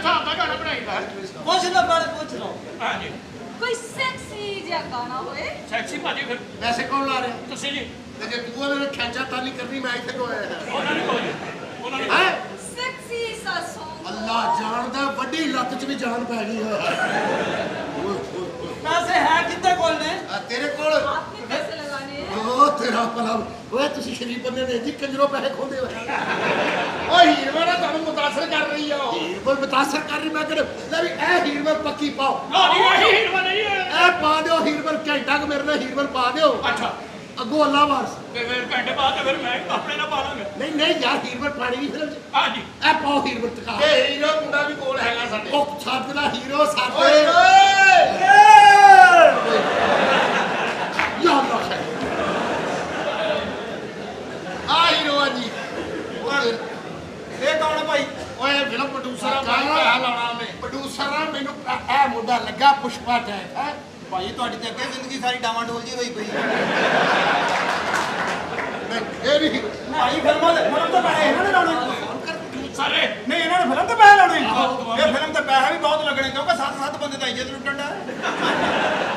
ਹਿਸਾਬ ਦਾ ਗਾਣਾ ਬਣਾਈਦਾ। ਪੁੱਛ ਲਓ ਬਾਰੇ ਪੁੱਛ ਲਓ। ਹਾਂਜੀ ਕੋਈ ਸੈਕਸੀ ਜਿਹਾ ਗਾਣਾ ਹੋਏ। ਸੈਕਸੀ ਭਾਜੀ ਫਿਰ ਵੈਸੇ ਕੌਣ ਲਾ ਰਿਹਾ? ਤੁਸੀਂ ਜੀ ਤੇ ਜੇ ਤੂੰ ਉਹਦੇ ਨਾਲ ਖਿਆਚਾ ਤਾਲੀ ਕਰਨੀ ਮੈਂ ਇੱਥੇ ਕੋ ਆਇਆ ਉਹਨਾਂ ਨੇ ਕੋਈ ਉਹਨਾਂ ਨੇ ਹੈ? ਸੈਕਸੀ ਸਾ ਸੌਂਗ। ਅੱਲਾ ਜਾਣਦਾ ਵੱਡੀ ਲੱਤ 'ਚ ਵੀ ਜਾਨ ਪੈ ਗਈ ਹੈ। ਪੈਸੇ ਹੈ ਕਿੱਥੇ ਕੋਲ ਨੇ? ਤੇਰੇ ਕੋਲ आपने पैसे लगाने हैं। ਉਹ ਤੇਰਾ ਭਲਾ ਓਏ ਤੁਸੀਂ ਸ਼ਰੀਫ ਬੰਦੇ ਨੇ ਜੀ ਕੰਜਰੋਂ ਪੈਸੇ ਖੋਦੇ ਹੋਏ। ਓ ਹੀਰਵਾ ਨਾ ਤੁਹਾਨੂੰ ਮੁਤਾਸਰ ਕਰ ਰਹੀ ਆ। ਹੀਰਵਾ ਮੁਤਾਸਰ ਕਰ ਰਹੀ ਮੈਂ ਕਹਿੰਦਾ ਲੈ ਵੀ ਇਹ ਹੀਰਵਾ ਪੱਕੀ ਪਾਓ। ਲੋਰੀ ਇਹੀ ਹੀਰਵਾ ਨਹੀਂ ਹੈ। ਇਹ ਪਾ ਦਿਓ ਹੀਰਵਾ ਘੰਟਾ ਕੁ ਮੇਰੇ ਨਾਲ ਹੀਰਵਾ ਪਾ ਦਿਓ। ਅੱਛਾ ਅੱਗੋਂ ਅੱਲਾ ਵਾਰਸ। ਤੇ ਫਿਰ ਘੰਟੇ ਬਾਅਦ ਤੇ ਫਿਰ ਮੈਂ ਆਪਣੇ ਨਾਲ ਪਾ ਲਾਂਗਾ। ਨਹੀਂ ਨਹੀਂ ਯਾਰ ਹੀਰਵਾ ਪਾਣੀ ਨਹੀਂ ਫਿਲਮ 'ਚ। ਹਾਂਜੀ ਇਹ ਪਾਓ ਹੀਰਵਾ ਟਕਾ। ਇਹ ਹੀਰੋ ਮੁੰਡਾ ਵੀ ਕੋਲ ਹੈਗਾ ਸਾਡੇ। ਉਹ ਛੱਡ ਦਾ ਹੀਰੋ ਓਏ ਸਾਡੇ ਓਏ ਯਾ ਅੱਲਾ ਖੈਰ। ਆ ਹੀਰੋ ਆ ਜੀ। ਇਹ ਕੌਣ ਭਾਈ? ਓਏ ਫਿਲਮ ਪ੍ਰੋਡਿਊਸਰ ਆ ਮੈਂ ਪੈਸਾ ਲਾਉਣਾ ਉਹਨੇ। ਪ੍ਰੋਡਿਊਸਰ ਆ ਮੈਨੂੰ ਇਹ ਮੁੰਡਾ ਲੱਗਾ ਪੁਸ਼ਪਾ ਟੈਕ ਹੈ। ਭਾਈ ਤੁਹਾਡੀ ਤੇ ਅੱਗੇ ਜ਼ਿੰਦਗੀ ਸਾਰੀ ਡਾਵਾਂਡੋਲ ਜੀ ਹੋਈ ਪਈ। ਮੈਂ ਇਹ ਨਹੀਂ ਭਾਈ ਫਿਲਮ ਤਾਂ ਪੈਸੇ ਇਹਨਾਂ ਨੇ ਲਾਉਣੇ। ਸਾਰੇ ਨਹੀਂ ਇਹਨਾਂ ਨੇ ਫਿਲਮ ਤੇ ਪੈਸੇ ਲਾਉਣੇ। ਇਹ ਫਿਲਮ ਤੇ ਪੈਸੇ ਵੀ ਬਹੁਤ ਲੱਗਣੇ ਕਿਉਂਕਿ 7-7 ਬੰਦੇ ਦਾ ਇੱਜ਼ਤ ਲੁੱਟਣ ਦਾ।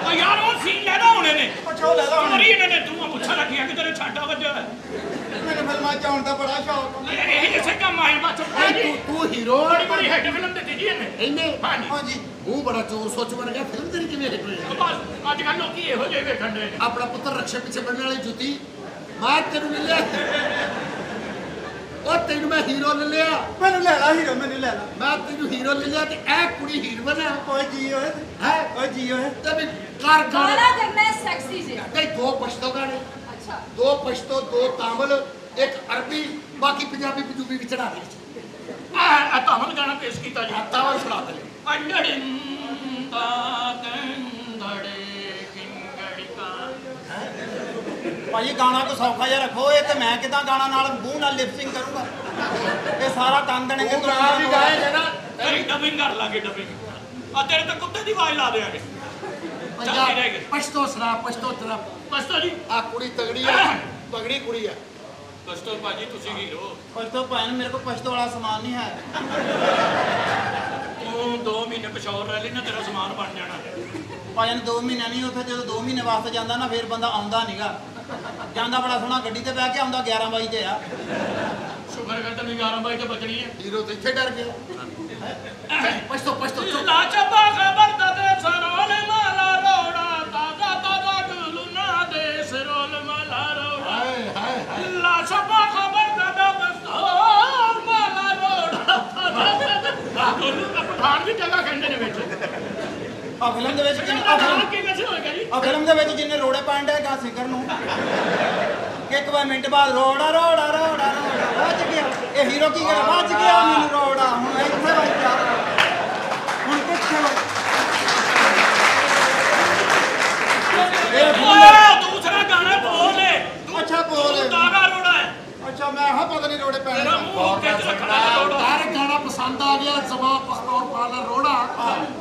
ਉਹ ਯਾਰ ਉਹ ਸੀਨ ਲੈਦਾ ਹੋਣੇ ਨੇ। ਅੱਛਾ ਉਹ ਲੈ ਲਾ ਹੁਣ। ਸੋਰੀ ਇਹਨਾਂ ਨੇ ਤੂੰ ਪੁੱਛਾ ਰੱਖਿਆ ਕਿ ਤੇਰੇ ਛਾਟਾ ਵੱਜਾ ਹੈ। ਮੈਨੂੰ ਫਿਲਮਾਂ ਚ ਆਉਣ ਦਾ ਬੜਾ ਸ਼ੌਕ। ਇਹ ਜਿਸੇ ਕੰਮ ਆਈ ਬਾਤ ਤੂੰ ਹੀਰੋ ਬੜੀ ਬੜੀ ਹੈਡ ਫਿਲਮ ਦਿੱਤੀ ਜੀ ਇਹਨੇ। ਇਹਨੇ ਹਾਂਜੀ ਹਾਂਜੀ ਮੂੰਹ ਬੜਾ ਚੋਰ ਸੋਚ ਬਣ ਗਿਆ ਫਿਲਮ ਤੇਰੀ ਕਿਵੇਂ ਹਿੱਟ ਹੋਈ? ਉਹ ਬਸ ਅੱਜ ਕੱਲ੍ਹ ਲੋਕੀ ਇਹੋ ਜਿਹੇ ਵੇਖਣ ਦੇ ਨੇ। ਆਪਣਾ ਪੁੱਤਰ ਰਕਸ਼ੇ ਪਿੱਛੇ ਬੰਨਣ ਵਾਲੀ ਜੁੱਤੀ ਮੈਂ ਤੈਨੂੰ ਲੈ ਲਿਆ। ਉਹ ਤੈਨੂੰ ਮੈਂ ਹੀਰੋ ਲੈ ਲਿਆ। ਮੈਨੂੰ ਲੈ ਲਾ ਹੀਰੋ ਮੈਨੂੰ ਲੈ ਲਾ। ਮੈਂ ਤੈਨੂੰ ਹੀਰੋ ਲੈ ਲਿਆ ਤੇ ਇਹ ਕੁੜੀ ਹੀਰੋਇਨ ਹੈ। ਓਏ ਜੀ ਓਏ ਓਏ ਜੀ ਓਏ। ਤੇ ਵੀ ਕਰ ਗਾਣੇ गाना करना है सेक्सी से। ਤੇ ਦੋ ਪਸ਼ਤੋ ਗਾਣੇ अच्छा ਦੋ ਪਸ਼ਤੋ ਦੋ ਤਾਮਿਲ ਇੱਕ ਅਰਬੀ ਬਾਕੀ ਪੰਜਾਬੀ ਪਜੂਬੀ ਵਿੱਚ ਚੜਾ ਦੇ। ਆ ਤੁਹਾਨੂੰ ਗਾਣਾ ਪੇਸ਼ ਕੀਤਾ ਜੀ। ਤਾਵਲ ਸੁਣਾ ਦੇ। ਅੰਡੜਿੰ ਤਾ ਕੰਦੜੇ ਕਿੰਗੜਿਕਾ। ਭਾਈ ਗਾਣਾ ਕੋ ਸੌਖਾ ਜਿਹਾ ਰੱਖੋ। ਇਹ ਤੇ ਮੈਂ ਕਿਦਾਂ ਗਾਣਾ ਨਾਲ ਮੂੰਹ ਨਾਲ ਲਿਪਸਿੰਗ ਕਰੂੰਗਾ। ਇਹ ਸਾਰਾ ਤੰਗ ਦੇਣੇ ਕਿ ਤੂੰ ਰਾਹ ਵੀ ਗਾਏਗਾ ਨਾ ਤੇਰੀ ਡਬਿੰਗ ਕਰ ਲਾਂਗੇ ਡਬਿੰਗ। ਆ ਤੇਰੇ ਤਾਂ ਕੁੱਤੇ ਦੀ ਆਵਾਜ਼ ਲਾ ਦੇਾਂਗੇ। ਚੱਲ ਰਹਿ ਗਏ ਪਸ਼ਤੋ ਸੁਣਾ ਪਸ਼ਤੋ ਤੇਰਾ। ਕਸਟੋ ਜੀ ਆ ਕੁੜੀ ਤਗੜੀ ਆ ਤਗੜੀ ਕੁੜੀ ਆ। ਕਸਟੋ ਭਾਜੀ ਤੁਸੀਂ ਹੀਰੋ। ਪਛਤੋ ਭਾਈ ਮੇਰੇ ਕੋਲ ਪਛਤੋ ਵਾਲਾ ਸਮਾਨ ਨਹੀਂ ਹੈ। ਤੂੰ 2 ਮਹੀਨੇ ਪਿਸ਼ੌਰ ਰਹਿ ਲਈ ਨਾ ਤੇਰਾ ਸਮਾਨ ਬਣ ਜਾਣਾ। ਭਾਈ 2 ਮਹੀਨੇ ਨਹੀਂ ਉੱਥੇ ਜਦੋਂ 2 ਮਹੀਨੇ ਵਾਸਤੇ ਜਾਂਦਾ ਨਾ ਫਿਰ ਬੰਦਾ ਆਉਂਦਾ ਨਹੀਂਗਾ। ਜਾਂਦਾ ਬੜਾ ਸੋਹਣਾ ਗੱਡੀ ਤੇ ਬਹਿ ਕੇ ਆਉਂਦਾ 11 ਵਜੇ ਤੇ ਆ। ਸ਼ੁਕਰ ਕਰ ਤੈਨੂੰ 11 ਵਜੇ ਤੇ ਬਚਣੀ ਹੈ। ਹੀਰੋ ਤੇ ਇੱਥੇ ਡਰ ਗਿਆ। ਪਸ਼ਤੋ ਪਸ਼ਤੋ ਲਾ ਚੱਪਾ ਖਬਰ ਦਾ ਤੇ ਸਰੋਲ ਮਾਲਾ ਰੋੜਾ ਤਾਜ਼ਾ ਤਾਜ਼ਾ ਗੁਲੂਨਾ ਦੇ ਸਰੋਲ ਮਾਲਾ ਰੋੜਾ। ਹਾਏ ਹਾਏ ਹਾਏ। ਲਾ ਚੱਪਾ ਖਬਰ ਦਾ ਬਸਤੋਰ ਮਾਲਾ ਰੋੜਾ ਤਾਜ਼ਾ ਗੁਲੂਨਾ। ਪਠਾਨ ਦੀ ਜਗ੍ਹਾ ਕਹਿੰਦੇ ਨੇ ਵਿੱਚ। ਆ ਫਿਲਮ ਦੇ ਵਿੱਚ ਪਠਾਨ ਕਿਵੇਂ ਸੇ ਹੋਏਗਾ ਜੀ? ਆ ਫਿਲਮ ਦੇ ਵਿੱਚ ਜਿੰਨੇ ਰੋੜੇ ਪਾਣ ਡਿਆ ਗਾ ਸਿਕਰ ਨੂੰ ਇੱਕ ਵਾਰ ਮਿੰਟ ਬਾਅਦ ਰੋੜਾ ਰੋੜਾ ਰੋੜਾ ਰੋੜਾ ਵੱਜ ਗਿਆ। ਇਹ ਹੀਰੋ ਕੀ ਕਰੇ ਵੱਜ ਗਿਆ ਮੈਨੂੰ ਰੋੜਾ। ਹੁਣ ਇੱਥੇ ਵੱਜਿਆ ਹੁਣ ਕਿੱਥੇ ਓਏ ਦੂਸਰਾ ਗਾਣਾ ਬੋਲ। ਅੱਛਾ ਬੋਲ। ਤਾਗਾ ਰੋੜਾ ਹੈ। ਅੱਛਾ ਮੈਂ ਹਾਂ ਪਤਾ ਨਹੀਂ ਰੋੜੇ ਪੈਣੇ। ਤੇਰਾ ਮੂੰਹ ਉੱਤੇ ਰੱਖਣਾ ਰੋੜਾ। ਹਰ ਗਾਣਾ ਪਸੰਦ ਆ ਗਿਆ। ਜ਼ਮਾ ਪਖਤੌਰ ਪਾਲਾ ਰੋੜਾ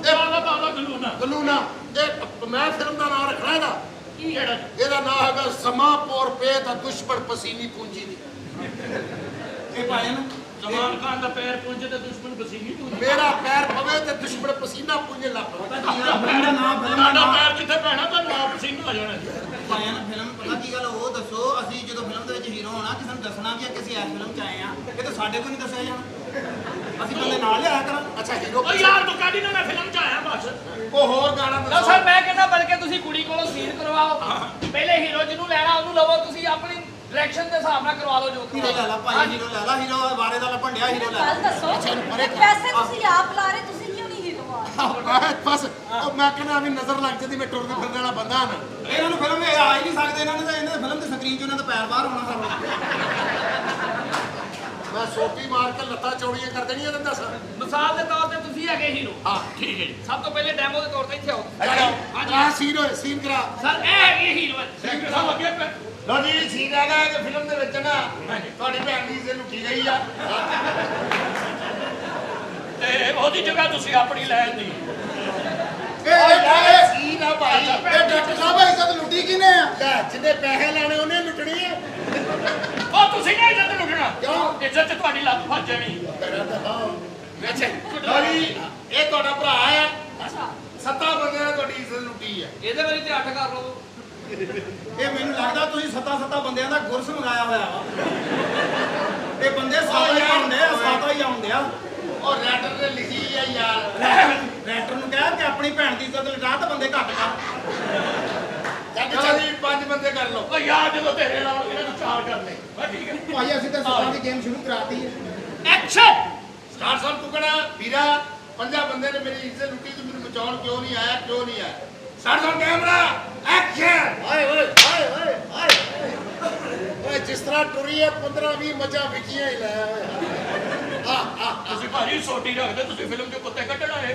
ਇਹ ਵਾਲਾ ਤਾਜ਼ਾ ਗੁਲੂਨਾ। ਗਲੂਨਾ। ਇਹ ਮੈਂ ਫਿਲਮ ਦਾ ਨਾਮ ਰੱਖਣਾ ਇਹਦਾ। ਕਿਹੜਾ ਇਹਦਾ ਨਾਮ ਹੈਗਾ ਸਮਾਪੌਰ ਪੇ ਦਾ ਦੁਸ਼ਮਣ ਪਸੀਨੀ ਪੂੰਜੀ ਦੀ। ਇਹ ਭਾਈ ਨੂੰ ਜ਼ਮਾਨ ਖਾਨ ਦਾ ਪੈਰ ਪੁੰਜੇ ਤੇ ਦੁਸ਼ਮਣ ਪਸੀਨੀ ਪੂੰਜੇ। ਮੇਰਾ ਪੈਰ ਪਵੇ ਤੇ ਦੁਸ਼ਮਣ ਪਸੀਨਾ ਪੂੰਜੇ ਲੱਗ ਪਵੇ। ਫਿਲਮ ਦਾ ਨਾਮ ਤੁਹਾਡਾ ਪੈਰ ਜਿੱਥੇ ਪੈਣਾ ਤਾਂ ਨਾ ਪਸੀਨਾ ਆ ਜਾਣਾ। ਭਾਈ ਨੂੰ ਫਿਲਮ ਪਤਾ ਕੀ ਗੱਲ ਉਹ ਦੱਸੋ। ਅਸੀਂ ਜਦੋਂ ਫਿਲਮ ਦੇ ਵਿੱਚ ਹੀਰੋ ਹੋਣਾ ਕਿਸੇ ਨੂੰ ਦੱਸਣਾ ਵੀ ਕਿ ਅਸੀਂ ਇਸ ਫਿਲਮ 'ਚ ਆਏ ਆ। ਇਹ ਤਾਂ ਸਾਡੇ ਕੋਲ ਨਹੀਂ ਦੱਸਿਆ ਜਾਣਾ। ਅਸੀਂ ਬੰਦੇ ਨਾਲ ਲਿਆਇਆ ਕਰਾਂ। ਅੱਛਾ ਹੀਰੋ ਓ ਯਾਰ ਤੂੰ ਕਾਹਦੀ ਨਾ ਮੈਂ ਫਿਲਮ ਚ ਆਇਆ ਬਸ। ਉਹ ਹੋਰ ਗਾਣਾ ਲਓ ਦੱਸੋ। ਸਰ ਮੈਂ ਕਹਿੰਦਾ ਬਲਕਿ ਤੁਸੀਂ ਕੁੜੀ ਕੋਲੋਂ ਸੀਨ ਕਰਵਾਓ। ਪਹਿਲੇ ਹੀਰੋ ਜਿਹਨੂੰ ਲੈਣਾ ਉਹਨੂੰ ਲਵੋ। ਤੁਸੀਂ ਆਪਣੀ ਡਾਇਰੈਕਸ਼ਨ ਦੇ ਹਿਸਾਬ ਨਾਲ ਕਰਵਾ ਲਓ ਜੋ ਹੀਰੋ ਲੈ ਲਾ ਭਾਈ ਹੀਰੋ ਲੈ ਲਾ। ਹੀਰੋ ਬਾਰੇ ਦਾ ਲੱਭਣ ਡਿਆ ਹੀਰੋ ਲੈ ਲਾ। गल दसो पैसे तुसी आप ला रहे तुसी क्यों नहीं हीरो आ? ਬਸ ਉਹ ਮੈਂ ਕਹਿੰਦਾ ਵੀ ਨਜ਼ਰ ਲੱਗ ਜਾਂਦੀ ਮੈਂ ਟੁਰਦੇ ਫਿਰਨ ਵਾਲਾ ਬੰਦਾ ਹਾਂ। ਇਹਨਾਂ ਨੂੰ ਫਿਲਮ ਇਹ ਆ ਹੀ ਨਹੀਂ ਸਕਦੇ। ਇਹਨਾਂ ਨੇ ਤਾਂ ਇਹਨਾਂ ਫਿਲਮ ਦੀ ਸਕਰੀਨ 'ਚ ਉਹਨਾਂ ਦਾ ਪੈਰ ਬਾਹਰ ਹੋਣਾ ਸਾਰਾ। ਮੈਂ ਸੋਟੀ ਮਾਰ ਕੇ ਲੱਤਾਂ ਚੌੜੀਆਂ ਕਰ ਦੇਣੀਆਂ ਤੇ ਦੱਸ। ਮਿਸਾਲ ਦੇ ਤੌਰ ਤੇ ਤੁਸੀਂ ਹੈਗੇ ਹੀਰੋ। ਹਾਂ ਠੀਕ ਹੈ ਜੀ। ਸਭ ਤੋਂ ਪਹਿਲੇ ਡੈਮੋ ਦੇ ਤੌਰ ਤੇ ਇੱਥੇ ਆਓ। ਆ ਸੀਨ ਹੋਏ ਸੀਨ ਕਰਾ। ਸਰ ਇਹ ਹੈਗੀ ਹੀਰੋ। ਸੈਕਟਰ ਸਾਹਿਬ ਅੱਗੇ ਪੈ। ਲੋ ਜੀ ਸੀਨ ਹੈਗਾ ਕਿ ਫਿਲਮ ਦੇ ਵਿੱਚ ਨਾ ਤੁਹਾਡੀ ਭੈਣ ਦੀ ਇੱਜ਼ਤ ਲੁੱਟੀ ਗਈ ਆ। ਤੇ ਉਹਦੀ ਜਗ੍ਹਾ ਤੁਸੀਂ ਆਪਣੀ ਲੈ ਲਈ। ਇਹ ਸੀਨ ਆ ਭਾਈ। ਇਹ ਡਾਕਟਰ ਸਾਹਿਬ ਇੱਜ਼ਤ ਲੁੱਟੀ ਕਿਨੇ ਆ? ਜਿੰਨੇ ਪੈਸੇ ਲੈਣੇ ਉਹਨੇ ਲੁੱਟਣੀ ਆ। ਉਹ ਤੁਸੀਂ ਨਹੀਂ ਇੱਜ਼ਤ ਲੁੱਟਣਾ। ਕਿਉਂ? ਇੱਜ਼ਤ ਤੇ ਤੁਹਾਡੀ ਲੱਤ ਫਸ ਜਾਣੀ। ਅੱਛਾ ਲਓ ਜੀ ਇਹ ਤੁਹਾਡਾ ਭਰਾ ਆ ਅੱਛਾ 7 ਬੰਦਿਆਂ ਨੇ ਤੁਹਾਡੀ ਇੱਜ਼ਤ ਲੁੱਟੀ ਆ ਇਹਦੇ ਵਾਰੀ ਤੇ 8 ਕਰ ਲਓ। ਇਹ ਮੈਨੂੰ ਲੱਗਦਾ ਤੁਸੀਂ 7 ਬੰਦਿਆਂ ਦਾ ਗੁਰਸ ਮੰਗਾਇਆ ਹੋਇਆ ਵਾ ਇਹ ਬੰਦੇ 7 ਹੀ ਆਉਂਦੇ ਆ 7 ਹੀ ਆਉਂਦੇ ਆ ਉਹ ਰੈਟਰ ਨੇ ਲਿਖੀ ਆ ਯਾਰ ਰੈਟਰ ਨੂੰ ਕਹਿ ਕਿ ਆਪਣੀ ਭੈਣ ਦੀ ਇੱਜ਼ਤ ਲਟਾ ਤੇ ਬੰਦੇ ਘੱਟ ਕਰ ਚਲੋ ਜੀ 5 ਬੰਦੇ ਕਰ ਲਓ ਓ ਯਾਰ ਜਦੋਂ ਤੇਰੇ ਨਾਲ ਇਹਨਾਂ ਨੂੰ 4 ਕਰਨੇ ਬਸ ਠੀਕ ਹੈ ਭਾਈ ਅਸੀਂ ਤਾਂ ਸੱਤਾਂ ਦੀ ਗੇਮ ਸ਼ੁਰੂ ਕਰਾਤੀ ਹੈ ਐਕਸ਼ਨ ਸਟਾਰ ਸਾਹਿਬ ਤੂੰ ਕਹਣਾ ਵੀਰਾ 5 ਬੰਦੇ ਨੇ ਮੇਰੀ ਇੱਜ਼ਤ ਲੁੱਟੀ ਤੂੰ ਮੈਨੂੰ ਬਚਾਉਣ ਕਿਉਂ ਨਹੀਂ ਆਇਆ ਕਿਉਂ ਨਹੀਂ ਆਇਆ ਸਟਾਰ ਸਾਹਿਬ ਕੈਮਰਾ ਐਕਸ਼ਨ ਹਾਏ ਓਏ ਹਾਏ ਓਏ ਹਾਏ ਓਏ ਜਿਸ ਤਰ੍ਹਾਂ ਟੁਰੀ ਹੈ 15-20 ਮੱਝਾਂ ਵਿਕੀਆਂ ਹੀ ਲਾਇਆ ਹੋਇਆ ਤੁਸੀਂ ਭਾਜੀ ਛੋਟੀ ਰੱਖਦੇ ਤੁਸੀਂ ਫਿਲਮ 'ਚ ਕੁੱਤੇ ਕੱਢਣ ਆਏ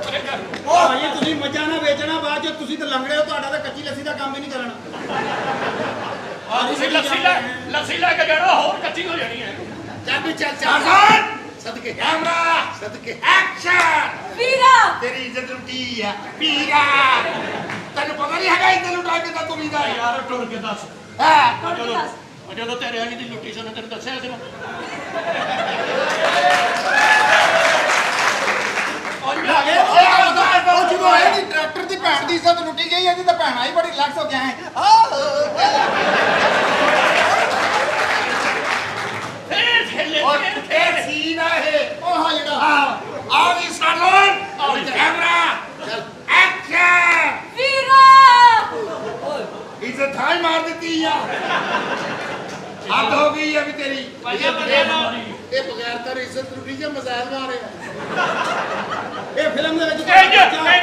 ਅਰੇ ਕਰ ਉਹ ਭਾਈ ਤੁਸੀਂ ਮੱਝਾਂ ਨਾ ਵੇਚਣਾ ਬਾਅਦ ਚ ਤੁਸੀਂ ਤਾਂ ਲੰਗੜੇ ਹੋ ਤੁਹਾਡਾ ਤਾਂ ਕੱਚੀ ਲੱਸੀ ਦਾ ਕੰਮ ਹੀ ਨਹੀਂ ਚੱਲਣਾ ਆ ਤੁਸੀਂ ਲੱਸੀ ਲੈ ਕੇ ਜਾਣਾ ਹੋਰ ਕੱਚੀ ਹੋ ਜਾਣੀ ਹੈ ਚੱਲ ਵੀ ਚੱਲ ਸਟਾਰ ਚੱਲ ਸਾਹਿਬ ਸਦਕੇ ਕੈਮਰਾ ਸਦਕੇ ਐਕਸ਼ਨ ਵੀਰਾ ਤੇਰੀ ਇੱਜ਼ਤ ਲੁੱਟੀ ਆ ਵੀਰਾ ਤੈਨੂੰ ਪਤਾ ਨਹੀਂ ਹੈਗਾ ਇੱਜ਼ਤ ਲੁੱਟਾ ਕੇ ਤਾਂ ਤੂੰ ਵੀ ਦਾ ਯਾਰ ਟੁਰ ਕੇ ਦੱਸ ਹੈ ਟੁਰ ਕੇ ਦੱਸ। ਜਦੋਂ ਤੇਰੇ ਵਾਲੀ ਦੀ ਲੁੱਟੀ ਸੀ ਉਹਨੇ ਤੈਨੂੰ ਦੱਸਿਆ ਸੀ ਨਾ ਉਹ ਜਦੋਂ ਇਹਦੀ ਟਰੈਕਟਰ ਦੀ ਭੈਣ ਦੀ ਇੱਜ਼ਤ ਲੁੱਟੀ ਗਈ ਇਹਦੀ ਤਾਂ ਭੈਣ ਆਈ ਬੜੀ ਲੱਖ ਹੋ ਗਿਆ ਹੈ ਫੇਰ ਖੇਲੇ ਔਰ ਫੇਰ ਇਹ ਖੇਲੇ ਸੀਨ ਆ ਇਹ ਉਹ ਹਾਂ ਜਿਹੜਾ ਆਓ ਜੀ ਸਾਲਨ ਆਓ ਕੈਮਰਾ ਐਕਸ਼ਨ ਵੀਰਾ ਇੱਜ਼ਤ ਥਾਈ ਮਾਰ ਦਿੱਤੀ ਆ ਹੱਦ ਹੋ ਗਈ ਆ ਵੀ ਤੇਰੀ ਭਾਈਆ ਬੰਦੇ ਨਾਲ ਇਹ ਬਗੈਰ ਤਾਂ ਇੱਜ਼ਤ ਟੁੱਟੀ ਜਾਂ ਮਜ਼ਾਕ ਮਾਰਿਆ ਇਹ ਫਿਲਮ ਦੇ ਵਿੱਚ ਇੰਜ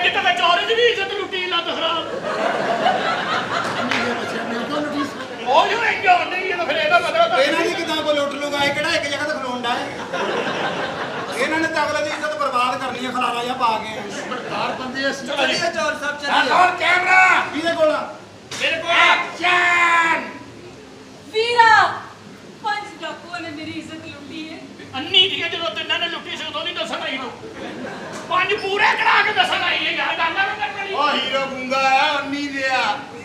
ਤਾਂ ਮੈਂ ਚੋਰੀ ਦੀ ਵੀ ਇੱਜ਼ਤ ਲੁੱਟੀ ਲੱਤ ਖਰਾਬ ਉਹ ਜੋ ਇੰਜ ਨਹੀਂ ਇਹ ਤਾਂ ਫਿਰ ਇਹਦਾ ਮਤਲਬ ਇਹਨਾਂ ਦੀ ਕਿਦਾਂ ਕੋ ਲੁੱਟ ਲੂਗਾ ਇਹ ਕਿਹੜਾ ਇੱਕ ਜਗ੍ਹਾ ਤੇ ਖਲੋਣ ਦਾ ਹੈ ਇਹਨਾਂ ਨੇ ਤਾਂ ਅਗਲੇ ਦੀ ਇੱਜ਼ਤ ਬਰਬਾਦ ਕਰਨੀ ਹੈ ਖਲਾਰਾ ਜਿਹਾ ਪਾ ਕੇ ਸਰਦਾਰ ਬੰਦੇ ਅਸੀਂ ਚਲੋ ਜੀ ਚੋਰ ਸਾਹਿਬ ਸਾਲਨ ਕੈਮਰਾ ਕਿਹਦੇ ਕੋਲ ਆ? ਮੇਰੇ ਕੋਲ ਐਕਸ਼ਨ ਵੀਰਾ 5 ਡਾਕੂਆਂ ਨੇ ਮੇਰੀ ਇੱਜ਼ਤ ਲੁੱਟੀ ਹੈ ਅੰਨੀ ਦੀਆਂ ਜਦੋਂ ਤਿੰਨਾਂ ਨੇ ਲੁੱਟੀ ਸੀ ਉਦੋਂ ਨਹੀਂ ਦੱਸਣ ਆਈ ਤੂੰ 5 ਪੂਰੇ ਕਰਾ ਕੇ ਦੱਸਣ ਆਈ ਹੈ ਯਾਰ ਗੱਲ ਨਾ ਕਰ ਮੇਰੀ ਉਹ ਹੀਰੋ ਗੁੰਗਾ ਆ ਅੰਨੀ ਦਿਆ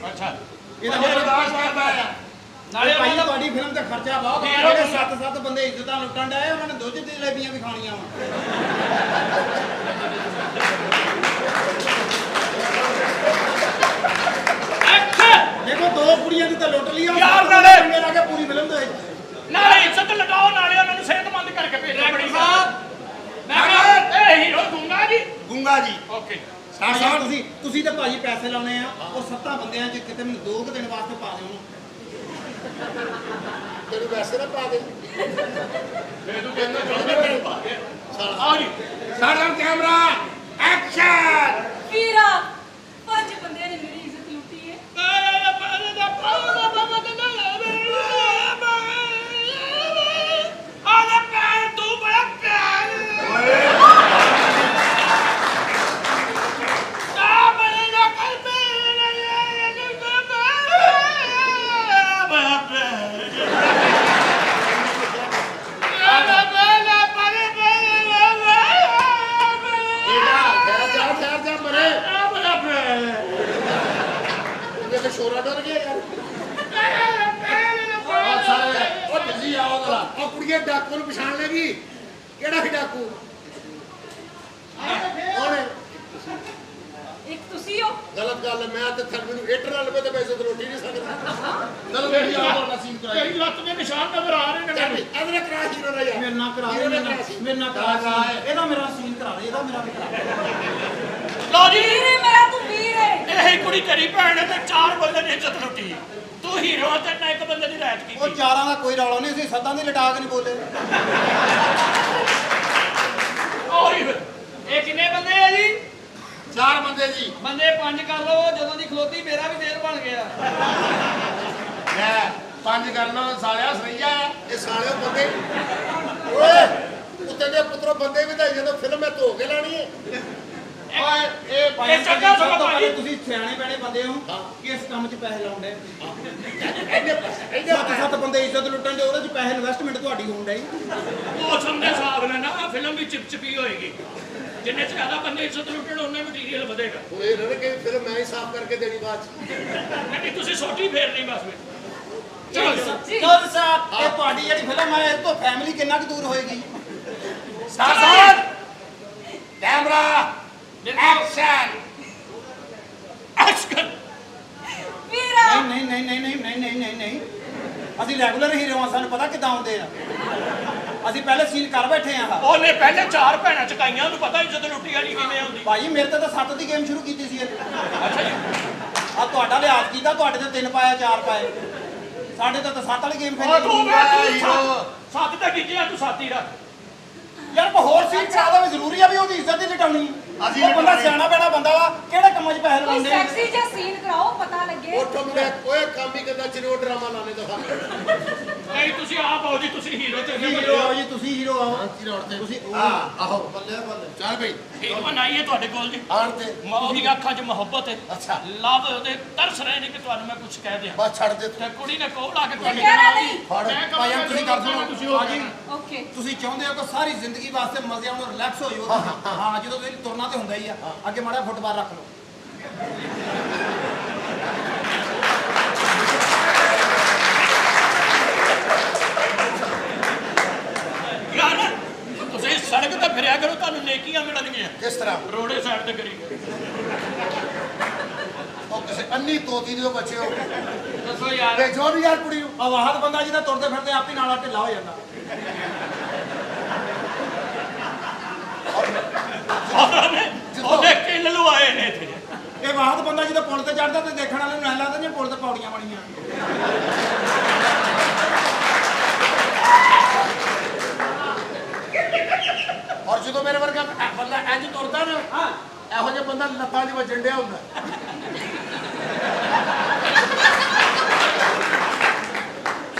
ਅੱਛਾ ਇਹਦਾ ਉਹ ਮਤਲਬ ਬਰਦਾਸ਼ਤ ਕਰਦਾ ਆ ਨਾਲੇ ਭਾਈ ਉਹਨਾਂ ਦਾ ਤੁਹਾਡੀ ਫਿਲਮ ਤੇ ਖਰਚਾ ਬਹੁਤ ਆ ਹੀਰੋ ਜਿਹੜੇ 7 ਬੰਦੇ ਇੱਜ਼ਤਾਂ ਲੁੱਟਣ ਡਏ ਉਹਨਾਂ ਨੇ ਦੁੱਧ ਦੀ ਜਲੇਬੀਆਂ ਵੀ ਖਾਣੀਆਂ ਵਾ ਐਕਸ਼ਨ ਦੇਖੋ 2 ਕੁੜੀਆਂ ਦੀ ਤਾਂ ਲੁੱਟ ਲਈ ਆ ਯਾਰ ਸੱਤ ਨਾਲੇ- ਬੰਦੇ ਲਾ ਕੇ ਪੂਰੀ ਫਿਲਮ ਦੇ ਵਿੱਚ ਨਾਲੇ ਇੱਜ਼ਤ ਲਟਾਓ ਨਾਲੇ ਉਹਨਾਂ ਨੂੰ ਸਿਹਤਮੰਦ ਕਰਕੇ ਭੇਜੋ ਬੜੀ ਸਾਹਿਬ ਮੈਂ ਕਿਹਾ ਇਹ ਹੀਰੋ ਦੂੰਗਾ ਜੀ ਗੁੰਗਾ ਜੀ ਓਕੇ ਹਾਂ ਯਾਰ ਤੁਸੀਂ ਤਾਂ ਭਾਜੀ ਪੈਸੇ ਲਾਉਣੇ ਆ ਉਹ 7 ਬੰਦਿਆਂ 'ਚ ਕਿਤੇ ਮੈਨੂੰ 2 ਦਿਨ ਵਾਸਤੇ ਪਾ ਦਿਓ ਉਹਨੂੰ ਤੈਨੂੰ ਵੈਸੇ ਨਾ ਪਾ ਦੇ ਮੈਂ ਤੂੰ ਕਹਿੰਦਾ ਚਾਹੁੰਦਾ ਮੈਨੂੰ ਪਾ ਦੇ ਆ ਜੀ ਸਾਲਨ ਕੈਮਰਾ ਐਕਸ਼ਨ ਵੀਰਾ 5 ਬੰਦਿਆਂ ਨੇ ਮੇਰੀ ਇੱਜ਼ਤ ਲੁੱਟੀ ਹੈ ਠਹਿਰ ਜਾ ਮਰੇ ਇਹਦੇ ਤੇ ਸ਼ੋਰਾ ਡਰ ਗਿਆ ਯਾਰ ਉਹ ਸਾਰੇ ਉਹ ਤੁਸੀਂ ਆਓ ਜਰਾ ਉਹ ਕੁੜੀਏ ਡਾਕੂ ਨੂੰ ਪਛਾਣ ਲੈਗੀ ਕਿਹੜਾ ਸੀ ਡਾਕੂ ਉਹਨੇ ਇੱਕ ਤੁਸੀਂ ਹੋ ਗਲਤ ਗੱਲ ਹੈ, ਮੈਂ ਤੇ ਥਰ ਮੈਨੂੰ ਹੀਟਰ ਨਾਲ ਲਵੇ ਤੇ ਪੈਸੇ ਤੇ ਰੋਟੀ ਨਹੀਂ ਸਕਦਾ ਚਲੋ ਤੁਸੀਂ ਆਓ ਤੁਹਾਡਾ ਸੀਨ ਕਰਾਈਏ ਤੇਰੀ ਲੱਤ ਦੇ ਨਿਸ਼ਾਨ ਨਜ਼ਰ ਆ ਰਹੇ ਨੇ ਚੱਲ ਮੈਨੂੰ ਅਦਰੇ ਕਰਾ ਹੀਰੋ ਨਾ ਯਾਰ ਮੇਰੇ ਨਾਲ ਕਰਾ ਦੇ ਮੇਰੇ ਨਾਲ ਕਰਾ ਦੇ ਇਹਦਾ ਮੇਰਾ ਸੀਨ ਕਰਾ ਦੇ ਇਹਦਾ ਮੇਰਾ ਵੀ ਕਰਾ ਦੇ ਲਓ ਜੀ ਵੀਰੇ ਮੇਰਾ ਤੂੰ ਵੀਰ ਹੈ ਇਹ ਕੁੜੀ ਤੇਰੀ ਭੈਣ ਹੈ ਤੇ 4 ਬੰਦੇ ਨੇ ਇੱਜ਼ਤ ਲੁੱਟੀ ਤੂੰ ਹੀਰੋ ਤੇ ਨਾ ਇੱਕ ਬੰਦੇ ਦੀ ਰਾਇਤ ਉਹ ਕੀਤੀ ਚਾਰਾਂ ਦਾ ਕੋਈ ਰੌਲਾ ਨਹੀਂ ਅਸੀਂ ਸੱਤਾਂ ਦੀ ਲਟਾ ਕੇ ਨਹੀਂ ਬੋਲੇ ਉਹੀ ਫਿਰ ਇਹ ਕਿੰਨੇ ਬੰਦੇ ਆ ਜੀ 4 ਬੰਦੇ ਜੀ ਬੰਦੇ 5 ਕਰ ਲਓ ਜਦੋਂ ਦੀ ਖਲੋਤੀ ਮੇਰਾ ਵੀ ਦੇਰ ਬਣ ਗਿਆ ਲੈ 5 ਕਰ ਲਓ ਸਾਲਿਆ ਸਰੀਆ ਆ ਇਹ ਸਾਲਿਓ ਬੰਦੇ ਓਏ ਉੱਤੇ ਦੇ ਪੁੱਤਰੋ ਬੰਦੇ ਵੀ ਤਾਂ ਜਦੋਂ ਫਿਲਮ ਹੈ ਧੋ ਕੇ ਲਾਣੀ ਹੈ ਓਏ ਇਹ ਭਾਈ ਇਹ ਚੰਗਾ ਸਭ ਤੋਂ ਸਮਾਂ ਪਹਿਲੇ ਭਾਈ ਤੁਸੀਂ ਸਿਆਣੇ ਬੈਣੇ ਬੰਦੇ ਹੋ ਕਿਸ ਕੰਮ 'ਚ ਪੈਸੇ ਲਾਉਂਦੇ ਇਹਦੇ 7 ਬੰਦੇ ਇੱਜ਼ਤ ਲੁੱਟਣ ਦੇ ਉਹਦੇ 'ਚ ਪੈਸੇ ਇਨਵੈਸਟਮੈਂਟ ਤੁਹਾਡੀ ਹੋਣ ਡਈ ਮੌਸਮ ਦੇ ਹਿਸਾਬ ਨਾਲ ਨਾ ਫਿਲਮ ਵੀ ਚਿਪਚਿਪੀ ਹੋਏਗੀ ਜਿੰਨੇ ਜ਼ਿਆਦਾ ਬੰਦੇ ਇੱਜ਼ਤ ਲੁੱਟਣ ਉਹਨੇ ਮਟੀਰੀਅਲ ਵਧੇਗਾ ਹੁਣ ਇਹ ਰਣ ਕੇ ਫਿਲਮ ਮੈਂ ਹੀ ਸਾਫ਼ ਕਰਕੇ ਦੇਣੀ ਬਾਅਦ ਚ ਨਹੀਂ ਤੁਸੀਂ ਸੋਟੀ ਫੇਰਨੀ ਬਸ ਵਿੱਚ ਜੀ ਚਲ ਸਾਹਿਬ ਇਹ ਤੁਹਾਡੀ ਜਿਹੜੀ ਫਿਲਮ ਹੈ ਇਹ ਤੋਂ ਫੈਮਿਲੀ ਕਿੰਨਾ ਕੁ ਦੂਰ ਹੋਏਗੀ? ਸਟਾਰਟ ਕੈਮਰਾ ਐਕਸ਼ਨ ਐਕਸ਼ਨ ਵੀਰਾ ਨਹੀਂ ਨਹੀਂ ਨਹੀਂ ਨਹੀਂ ਨਹੀਂ ਨਹੀਂ ਨਹੀਂ ਨਹੀਂ ਅਸੀਂ ਰੈਗੂਲਰ ਹੀਰੋ ਆ, ਸਾਨੂੰ ਪਤਾ ਕਿੱਦਾਂ ਆਉਂਦੇ ਆ। ਅਸੀਂ ਪਹਿਲੇ ਸੀਨ ਕਰ ਬੈਠੇ ਆ। ਉਹਨੇ ਪਹਿਲੇ 4 ਭੈਣਾਂ ਚਕਾਈਆਂ, ਉਹਨੂੰ ਪਤਾ ਇੱਜ਼ਤ ਲੁੱਟੀ ਵਾਲੀ ਕਿਵੇਂ ਆਉਂਦੀ। ਭਾਈ ਮੇਰੇ ਤੇ ਤਾਂ 7 ਦੀ ਗੇਮ ਸ਼ੁਰੂ ਕੀਤੀ ਸੀ ਅੱਛਾ ਜੀ, ਆ ਤੁਹਾਡਾ ਲਿਹਾਜ਼ ਕੀਤਾ, ਤੁਹਾਡੇ ਤੇ 3 ਪਾਇਆ 4 ਪਾਏ, ਸਾਡੇ ਤੇ ਤਾਂ 7 ਵਾਲੀ ਗੇਮ ਉਹ ਤੂੰ ਖੇਡੀ। ਵੇ ਤੂੰ ਸੱਤ ਤੇ ਗਿੱਜਿਆ, ਤੂੰ ਸੱਤ ਹੀ ਰੱਖ। ਯਾਰ ਕੋ ਹੋਰ ਸੀਨ ਕਰਾ ਦੇ, ਜ਼ਰੂਰੀ ਆ ਵੀ ਉਹਦੀ ਇੱਜ਼ਤ ਹੀ ਲਟਾਉਣੀ। ਅਸੀਂ ਉਹ ਬੰਦਾ ਸਿਆਣਾ ਬੈਣਾ ਬੰਦਾ ਵਾ, ਕਿਹੜੇ ਕੰਮਾਂ 'ਚ ਪੈਸੇ ਕੋਈ ਲਵਾਉਂਦੇ? ਸੈਕਸੀ ਜਿਹਾ ਸੀਨ ਕਰਾਓ ਪਤਾ ਲੱਗੇ ਉੱਠ ਮੁੰਡੇ ਓਏ ਕੰਮ ਹੀ ਕਰਦਾ ਚਿਰੋ ਡਰਾਮਾ ਲਾਣੇ ਦਾ ਨਹੀਂ ਤੁਸੀਂ ਆਪ ਆਓ ਜੀ, ਤੁਸੀਂ ਹੀਰੋ ਤੇ ਹੀਰੋ ਆਓ ਜੀ, ਤੁਸੀਂ ਹੀਰੋ ਆਓ। ਤੁਸੀਂ ਆਹੋ ਬੱਲੇ ਬੱਲੇ ਚੱਲ ਬਈ ਹੀਰੋ ਬਣਾਈਏ ਤੁਹਾਡੇ ਕੋਲ ਜੀ। ਆਣ ਤੇ ਉਹਦੀ ਅੱਖਾਂ 'ਚ ਮੁਹੱਬਤ ਹੈ, ਅੱਛਾ ਲਵ ਉਹਦੇ ਤਰਸ ਰਹੇ ਨੇ ਕਿ ਤੁਹਾਨੂੰ ਮੈਂ ਕੁਝ ਕਹਿ ਦਿਆਂ। ਬਸ ਛੱਡ ਦੇ ਤੇ ਕੁੜੀ ਨੇ ਕੋਲ ਆ ਕੇ ਤੁਹਾਡੇ ਕਹਿਣਾ ਨਾਲ ਨਹੀਂ। ਫੜ ਮੈਂ ਕਹਾਂ ਭਾਈ ਤੁਸੀਂ ਕਰ ਦਿਓ, ਤੁਸੀਂ ਉਹ ਜੀ ਓਕੇ ਤੁਸੀਂ ਚਾਹੁੰਦੇ ਹੋ ਕਿ ਸਾਰੀ ਜ਼ਿੰਦਗੀ ਵਾਸਤੇ ਮਜ਼ੇ ਆਉਣ, ਰਿਲੈਕਸ ਹੋ ਜਾਓ। ਹਾਂ ਜਦੋਂ ਤੁਸੀਂ ਤੁਰਨਾ ਤੇ ਹੁੰਦਾ ਹੀ ਆ, ਅੱਗੇ ਮਾੜਾ ਫੁੱਟਬਾਲ ਰੱਖ ਲਓ। ਯਾਰ ਤੁਸੀਂ ਸੜਕ ਤੇ ਫਿਰਿਆ ਕਰੋ, ਤੁਹਾਨੂੰ ਨੇਕੀਆਂ ਮਿਲਣਗੀਆਂ। ਕਿਸ ਤਰ੍ਹਾਂ ਰੋੜੇ ਸਾਈਡ ਤੇ ਕਰੀ ਉਹ ਕਿਸੇ ਅੰਨੀ ਤੋਤੀ ਦੇ ਬੱਚੇ ਹੋ ਦੱਸੋ ਯਾਰ। ਭੇਜੋ ਨੀ ਯਾਰ ਕੁੜੀ ਨੂੰ ਆ ਵਾਹਦ ਬੰਦਾ ਜਿਹਦਾ ਤੁਰਦੇ ਫਿਰਦੇ ਆਪ ਹੀ ਨਾਲਾ ਢਿੱਲਾ ਹੋ ਜਾਂਦਾ। ਉਹਦੇ ਕਿੱਲ ਲਵਾਏ ਨੇ ਇੱਥੇ। ਇਹ ਵਾਹਦ ਬੰਦਾ ਜਿਹਦਾ ਪੁਲ ਤੇ ਚੜਦਾ ਤੇ ਦੇਖਣ ਵਾਲੇ ਨੂੰ ਐਂ ਲੱਗਦਾ ਜਿਵੇਂ ਪੁਲ ਤੇ ਪੌੜੀਆਂ ਬਣੀਆਂ। ਔਰ ਜਦੋਂ ਮੇਰੇ ਵਰਗਾ ਬੰਦਾ ਇੰਜ ਤੁਰਦਾ ਨਾ ਇਹੋ ਜਿਹਾ ਬੰਦਾ ਲੱਤਾਂ 'ਚ ਵੱਜਣ ਡਿਆ ਹੁੰਦਾ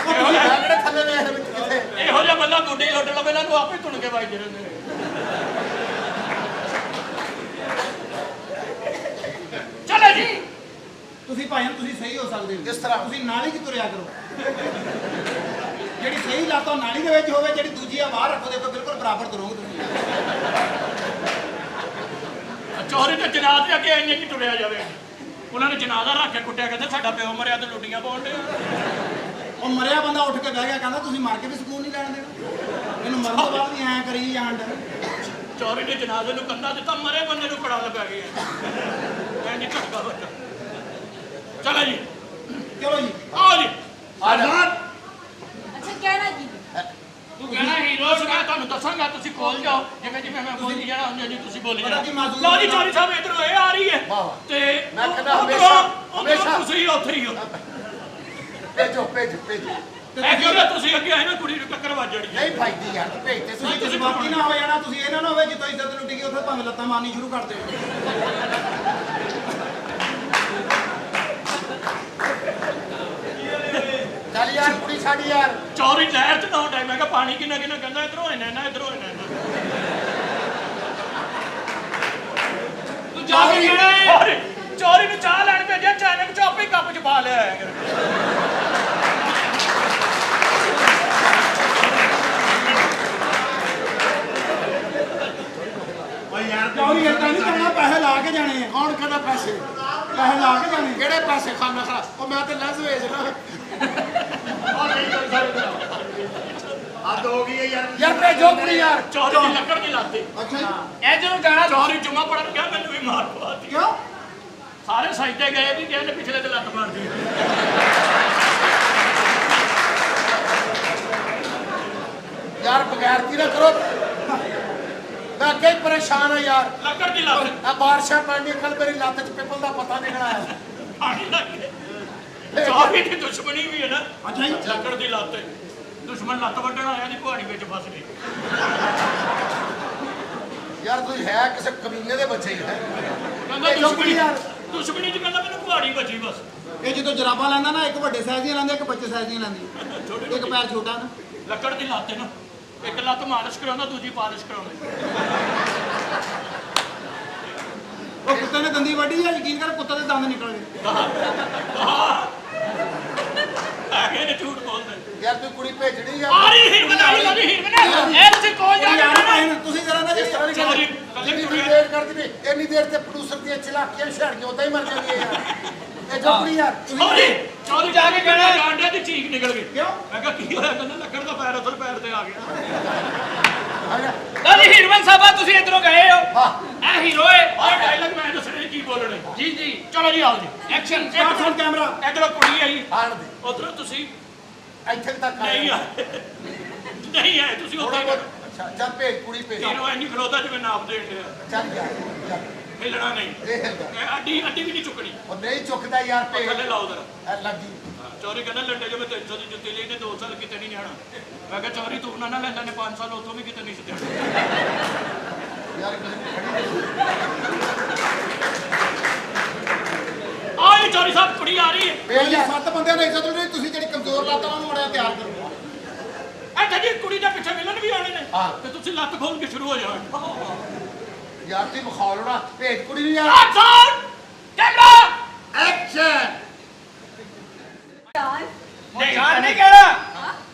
ਕਿਹੜੇ ਥੱਲੇ ਵੇਖ ਵਿੱਚ ਕਿੱਥੇ ਇਹੋ ਜਿਹਾ ਬੰਦਾ ਗੁੱਡੀ ਲੁੱਟ ਲਵੇ, ਇਹਨਾਂ ਨੂੰ ਆਪੇ ਧੁਣ ਕੇ ਵੱਜਦੇ ਰਹਿੰਦੇ ਨੇ। ਚਲੋ ਜੀ, ਤੁਸੀਂ ਭਾਈਆਂ ਤੁਸੀਂ ਸਹੀ ਹੋ ਸਕਦੇ ਹੋ। ਕਿਸ ਤਰ੍ਹਾਂ? ਤੁਸੀਂ ਨਾਲੀ 'ਚ ਤੁਰਿਆ ਕਰੋ। ਜਿਹੜੀ ਸਹੀ ਲੱਤ ਉਹ ਨਾਲੀ ਦੇ ਵਿੱਚ ਹੋਵੇ, ਜਿਹੜੀ ਦੂਜੀ ਆ ਬਾਹਰ ਰੱਖੋ, ਦੇਖੋ ਬਿਲਕੁਲ ਬਰਾਬਰ ਤੁਰੋਗੇ ਤੁਸੀਂ। ਚੋਰੀ ਤੇ ਜਨਾਜ਼ੇ ਅੱਗੇ ਇੰਨੇ ਕੀ ਤੁਰਿਆ ਜਾਵੇ। ਉਹਨਾਂ ਨੇ ਜਨਾਜ਼ਾ ਰੱਖ ਕੇ ਕੁੱਟਿਆ, ਕਹਿੰਦੇ ਸਾਡਾ ਪਿਓ ਮਰਿਆ ਤੇ ਲੁੱਡੀਆਂ ਪਾਉਣ ਡਿਆ। ਉਹ ਮਰਿਆ ਬੰਦਾ ਉੱਠ ਕੇ ਬਹਿ ਗਿਆ, ਕਹਿੰਦਾ ਤੁਸੀਂ ਮਰ ਕੇ ਵੀ ਸਕੂਨ ਨਹੀਂ ਲੈਣ ਦੇਣਾ, ਮੈਨੂੰ ਮਰਨ ਤੋਂ ਬਾਅਦ ਵੀ ਐਂ ਕਰੀ ਜਾਣ ਦੇ। ਚੋਰੀ ਨੇ ਜਨਾਜ਼ੇ ਨੂੰ ਕੰਧਾ ਦਿੱਤਾ, ਮਰੇ ਬੰਦੇ ਨੂੰ ਕੜਾ ਲਗਾ ਗਿਆ। ਐਂ ਨਹੀਂ ਝਟਕਾ ਵੱਜਾ। ਚਲੋ ਜੀ, ਚਲੋ ਜੀ ਆਓ ਜੀ। ਆਜ਼ਾਦ ਅੱਛਾ ਕਹਿਣਾ ਕੀ ਤੂੰ ਕਹਿਣਾ ਹੀਰੋ ਸੀ, ਮੈਂ ਤੁਹਾਨੂੰ ਦੱਸਾਂਗਾ, ਤੁਸੀਂ ਕੋਲ ਜਾਓ। ਜਿਵੇਂ ਜਿਵੇਂ ਮੈਂ ਬੋਲੀ ਜਾਣਾ ਹੁੰਦੇ ਜੀ ਤੁਸੀਂ ਬੋਲੀ ਪਤਾ ਕੀ ਮਹਿਸੂਸ ਲਓ ਜੀ, ਹੁੰਦਾ? ਚੋਰੀ ਸਾਹਿਬ ਇੱਧਰੋਂ ਇਹ ਆ ਰਹੀ ਹੈ ਵਾਹ। ਤੇ ਮੈਂ ਕਹਿੰਦਾ ਉੱਧਰੋਂ ਹਮੇਸ਼ਾ ਤੁਸੀਂ ਉੱਥੇ ਹੀ ਹੋ। ਭੇਜੋ ਭੇਜੋ ਇਹ ਕਿਉਂ ਤੁਸੀਂ ਅੱਗੇ ਆਏ ਨਾ, ਕੁੜੀ ਨੂੰ ਟੱਕਰ ਵੱਜ ਜਾਣੀ ਹੈ। ਨਹੀਂ ਭਾਈ ਦੀ ਯਾਰ ਤੂੰ ਭੇਜ ਤੇ ਤੁਸੀਂ ਜਜ਼ਬਾਤੀ ਨਾ ਹੋ ਜਾਣਾ। ਤੁਸੀਂ ਇਹਨਾਂ ਨਾ ਹੋਵੇ ਜਿੱਥੋਂ ਇੱਜ਼ਤ ਲੁੱਟ ਗਈ ਉੱਥੇ ਭਾਵੇਂ ਲੱਤਾਂ ਮਾਰਨੀ ਸ਼ੁਰੂ ਕਰ ਦਿਓ। ਚੱਲ ਯਾਰ ਕੁੜੀ ਸਾਡੀ ਯਾਰ ਚੌਰੀ ਲਹਿਰ ਚ ਨਾ ਹੁੰਦਾ। ਮੈਂ ਕਿਹਾ ਪਾਣੀ ਕਿੰਨਾ ਕਿੰਨਾ ਕਹਿੰਦਾ ਇਧਰੋਂ ਇਹਨਾਂ ਨਾ ਇਧਰੋਂ ਇਹਨਾਂ ਤੂੰ ਜਾ ਕੇ ਕਹਿਣਾ ਚੌਰੀ ਨੂੰ ਚਾਹ ਲੈਣ ਭੇਜਿਆ, ਚਾਨਕ ਚ ਆਪੇ ਕੱਪ ਚ ਪਾ ਲਿਆ ਹੈ। ਓ ਯਾਰ ਚੌਰੀ ਏਦਾਂ ਨਹੀਂ ਕਰਨਾ, ਪੈਸੇ ਲਾ ਕੇ ਜਾਣੇ ਆ। ਕੌਣ ਕਹਿੰਦਾ ਪੈਸੇ ਪੈਸੇ ਲਾ ਕੇ ਜਾਣੇ। ਕਿਹੜੇ ਪੈਸੇ ਖਾਣਾ ਖਾ ਉਹ ਮੈਂ ਤੇ ਲੈਂਸ ਵੇਚਣਾ ਹੱਦ ਹੋ ਗਈ ਹੈ ਯਾਰ ਯਾਰ ਭੇਜੋ ਕੁੜੀ ਯਾਰ ਚੌਰੀ ਦੀ ਲੱਕੜ ਦੀ ਲਾਤੀ। ਅੱਛਾ ਜੀ ਇਹ ਜਦੋਂ ਗਾਣਾ ਚੌਰੀ ਜੁਮਾ ਪੜਨ ਗਿਆ, ਮੈਨੂੰ ਵੀ ਮਾਰ ਪਵਾਤੀ। ਕਿਉਂ? ਸਾਰੇ ਸਾਈਡੇ ਗਏ ਵੀ ਕਹਿੰਦੇ ਪਿਛਲੇ ਤੇ ਲੱਤ ਮਾਰਦੀ। ਯਾਰ ਬਗੈਰਤੀ ਨਾ ਕਰੋ ਮੈਂ ਅੱਗੇ ਹੀ ਪਰੇਸ਼ਾਨ ਆ ਯਾਰ ਲੱਕੜ ਦੀ ਲੱਤ ਆ ਬਾਰਿਸ਼ਾਂ ਪੈਣੀਆਂ ਕੱਲ ਮੇਰੀ ਲੱਤ 'ਚ ਪਿੱਪਲ ਦਾ ਪਤਾ ਨਿਕਲ ਆਇਆ ਪਾਣੀ ਲੱਗ ਗਿਆ। ਚੌਰੀ ਦੀ ਦੁਸ਼ਮਣੀ ਵੀ ਹੈ ਨਾ। ਅੱਛਾ ਜੀ ਲੱਕੜ ਦੀ ਲੱਤ ਹੈ। ਦੁਸ਼ਮਣ ਲੱਤ ਵੱਢਣ ਆਇਆ ਦੀ ਪਹਾੜੀ ਵਿੱਚ ਫਸ ਗਈ। ਯਾਰ ਤੁਸੀਂ ਹੈ ਕਿਸੇ ਕਮੀਨੇ ਦੇ ਬੱਚੇ ਹੀ ਹੈ ਕਹਿੰਦਾ ਦੁਸ਼ਮਣੀ ਦੁਸ਼ਮਣੀ ਚ ਕਹਿੰਦਾ ਮੈਨੂੰ ਪਹਾੜੀ ਬਚੀ ਬਸ। ਇਹ ਜਦੋਂ ਜਰਾਬਾਂ ਲੈਂਦਾ ਨਾ, ਇੱਕ ਵੱਡੇ ਸਾਈਜ਼ ਦੀਆਂ ਲੈਂਦੇ, ਇੱਕ ਬੱਚੇ ਸਾਈਜ਼ ਦੀਆਂ ਲੈਂਦੀ। ਇੱਕ ਪੈਰ ਛੋਟਾ ਨਾ। ਲੱਕੜ ਦੀ ਲੱਤ ਹੈ ਨਾ, ਇੱਕ ਲੱਤ ਮਾਲਿਸ਼ ਕਰਾਉਂਦਾ, ਦੂਜੀ ਪਾਲਿਸ਼ ਕਰਾਉਂਦਾ। ਉਹ ਕੁੱਤੇ ਨੇ ਦੰਦੀ ਵੱਢੀ ਆ, ਯਕੀਨ ਕਰ ਕੁੱਤੇ ਦੇ ਦੰਦ ਨਿਕਲ ਗਏ। ਆਗੇ ਨੇ ਝੂਠ ਬੋਲਦੇ। ਯਾਰ ਤੂੰ ਕੁੜੀ ਭੇਜਣੀ ਆ ਆ ਰਹੀ ਹੀਰ ਬਣਾ ਰਹੀ ਹੀਰ ਬਣਾ। ਇਹ ਤੁਸੀਂ ਕੋਲ ਜਾ ਯਾਰ ਕੇ ਭਾਈ ਤੁਸੀਂ ਜਰਾ ਨਾ ਜੀ ਇਸ ਤਰ੍ਹਾਂ ਨਹੀਂ ਚੌਰੀ ਕਰਦੀ ਜਿੰਨੀ ਦੇਰ ਕਰਦੀ ਨਹੀਂ ਇੰਨੀ ਦੇਰ ਤੇ ਪ੍ਰੋਡਿਊਸਰ ਦੀਆਂ ਚਲਾਕੀਆਂ ਛੜ ਕੇ ਉਦਾਂ ਹੀ ਮਰ ਜਾਂਦੀਆਂ ਯਾਰ ਇਹ ਜੋ ਕੁੜੀ ਯਾਰ ਚੌਰੀ ਚੌਧਰੀ ਜਾ ਕੇ ਕਹਿਣਾ ਗਾਂਡਿਆਂ ਦੀ ਚੀਕ ਨਿਕਲ ਗਈ ਕਿਉਂ? ਮੈਂ ਕਿਹਾ ਕੀ ਹੋਇਆ? ਕਹਿੰਦਾ ਲੱਕੜ ਦਾ ਪੈਰ ਉਧਰ ਪੈਰ ਤੇ ਆ ਗਿਆ। ਲਓ ਜੀ ਹੀਰੋਇਨ ਸਾਹਿਬਾ ਤੁਸੀਂ ਇੱਧਰੋਂ ਗਏ ਹੋ ਇਹ ਹੀਰੋ ਹੈ ਔਰ ਡਾਇਲੌਗ ਮੈਂ ਦੱਸਣੇ ਕੀ ਬੋਲਣੇ। ਜੀ ਜੀ ਚਲੋ ਜੀ ਆਓ ਜੀ ਐਕਸ਼ਨ ਸਟਾਰਟ ਹੁਣ ਕੈਮਰਾ। ਇੱਧਰੋਂ ਕੁੜੀ ਆਈ ਆਣ ਦੇ ਉਧਰੋਂ ਤੁਸੀਂ ਇੱਥੇ ਤੱਕ ਨਹੀਂ ਆਇਆ ਆਏ ਨਹੀਂ ਆਏ ਤੁਸੀਂ ਥੋੜਾ ਉੱਥੇ ਬਹੁਤ ਅੱਛਾ ਜਦ ਭੇਜ ਕੁੜੀ ਭੇਜ ਹੀਰੋ ਐਨੀ ਖਲੋਤਾ ਜਿਵੇਂ ਨਾਪ ਦੇਣ ਡਿਆ। ਚੱਲ ਜਾ ਚੱਲ। ਹਿੱਲਣਾ ਨਹੀਂ ਇਹ ਹਿੱਲਦਾ। ਇਹ ਅੱਡੀ ਅੱਡੀ ਵੀ ਨਹੀਂ ਚੁੱਕਣੀ। ਉਹ ਨਹੀਂ ਚੁੱਕਦਾ ਯਾਰ ਉਹ ਭੇਜ ਥੱਲੇ ਲਾਓ ਜ਼ਰਾ। ਲੱਗੀ ਚੋਰੀ ਕਹਿੰਦਾ ਲੰਡੇ ਜਿਵੇਂ 300 ਦੀ ਜੁੱਤੀ ਲਈ ਤੇ 2 ਸਾਲ ਕਿਤੇ ਨਹੀਂ ਜਾਣਾ। ਮੈਂ ਕਿਹਾ ਚੋਰੀ ਤੂੰ ਨਾ ਲੈਂਦਾ ਨੇ 5 ਸਾਲ ਉੱਥੋਂ ਵੀ ਕਿਤੇ ਨਹੀਂ ਸਿੱਧਿਆ। ਯਾਰ ਆਈ ਚੋਰੀ ਸਾਹਿਬ ਕੁੜੀ ਆ ਰਹੀ ਹੈ। ਭੇਜ 7 ਬੰਦਿਆਂ ਨੇ ਇੱਜ਼ਤ ਨਹੀਂ ਤੁਸੀਂ ਜਿਹੜੀ ਕਮਜ਼ੋਰ ਲੱਤਾਂ ਉਹਨੂੰ ਮੜਿਆ ਤਿਆਰ ਕਰੋ ਅੱਛਾ ਜੀ ਕੁੜੀ ਦੇ ਪਿੱਛੇ ਵਿਲਨ ਵੀ ਆਉਣੇ ਨੇ ਹਾਂ। ਤੇ ਤੁਸੀਂ ਲੱਤ ਖੋਲ ਕੇ ਸ਼ੁਰੂ ਹੋ ਜਾਓ। ਯਾਰ ਤੁਸੀਂ ਮਖੌਲ ਹੋਣਾ ਭੇਜ ਕੁੜੀ ਨੂੰ ਯਾਰ ਐਕਸ਼ਨ ਕੈਮਰਾ ਐਕਸ਼ਨ ਯਾਰ ਨਹੀਂ ਜਾਣ ਨਹੀਂ ਕਹਿਣਾ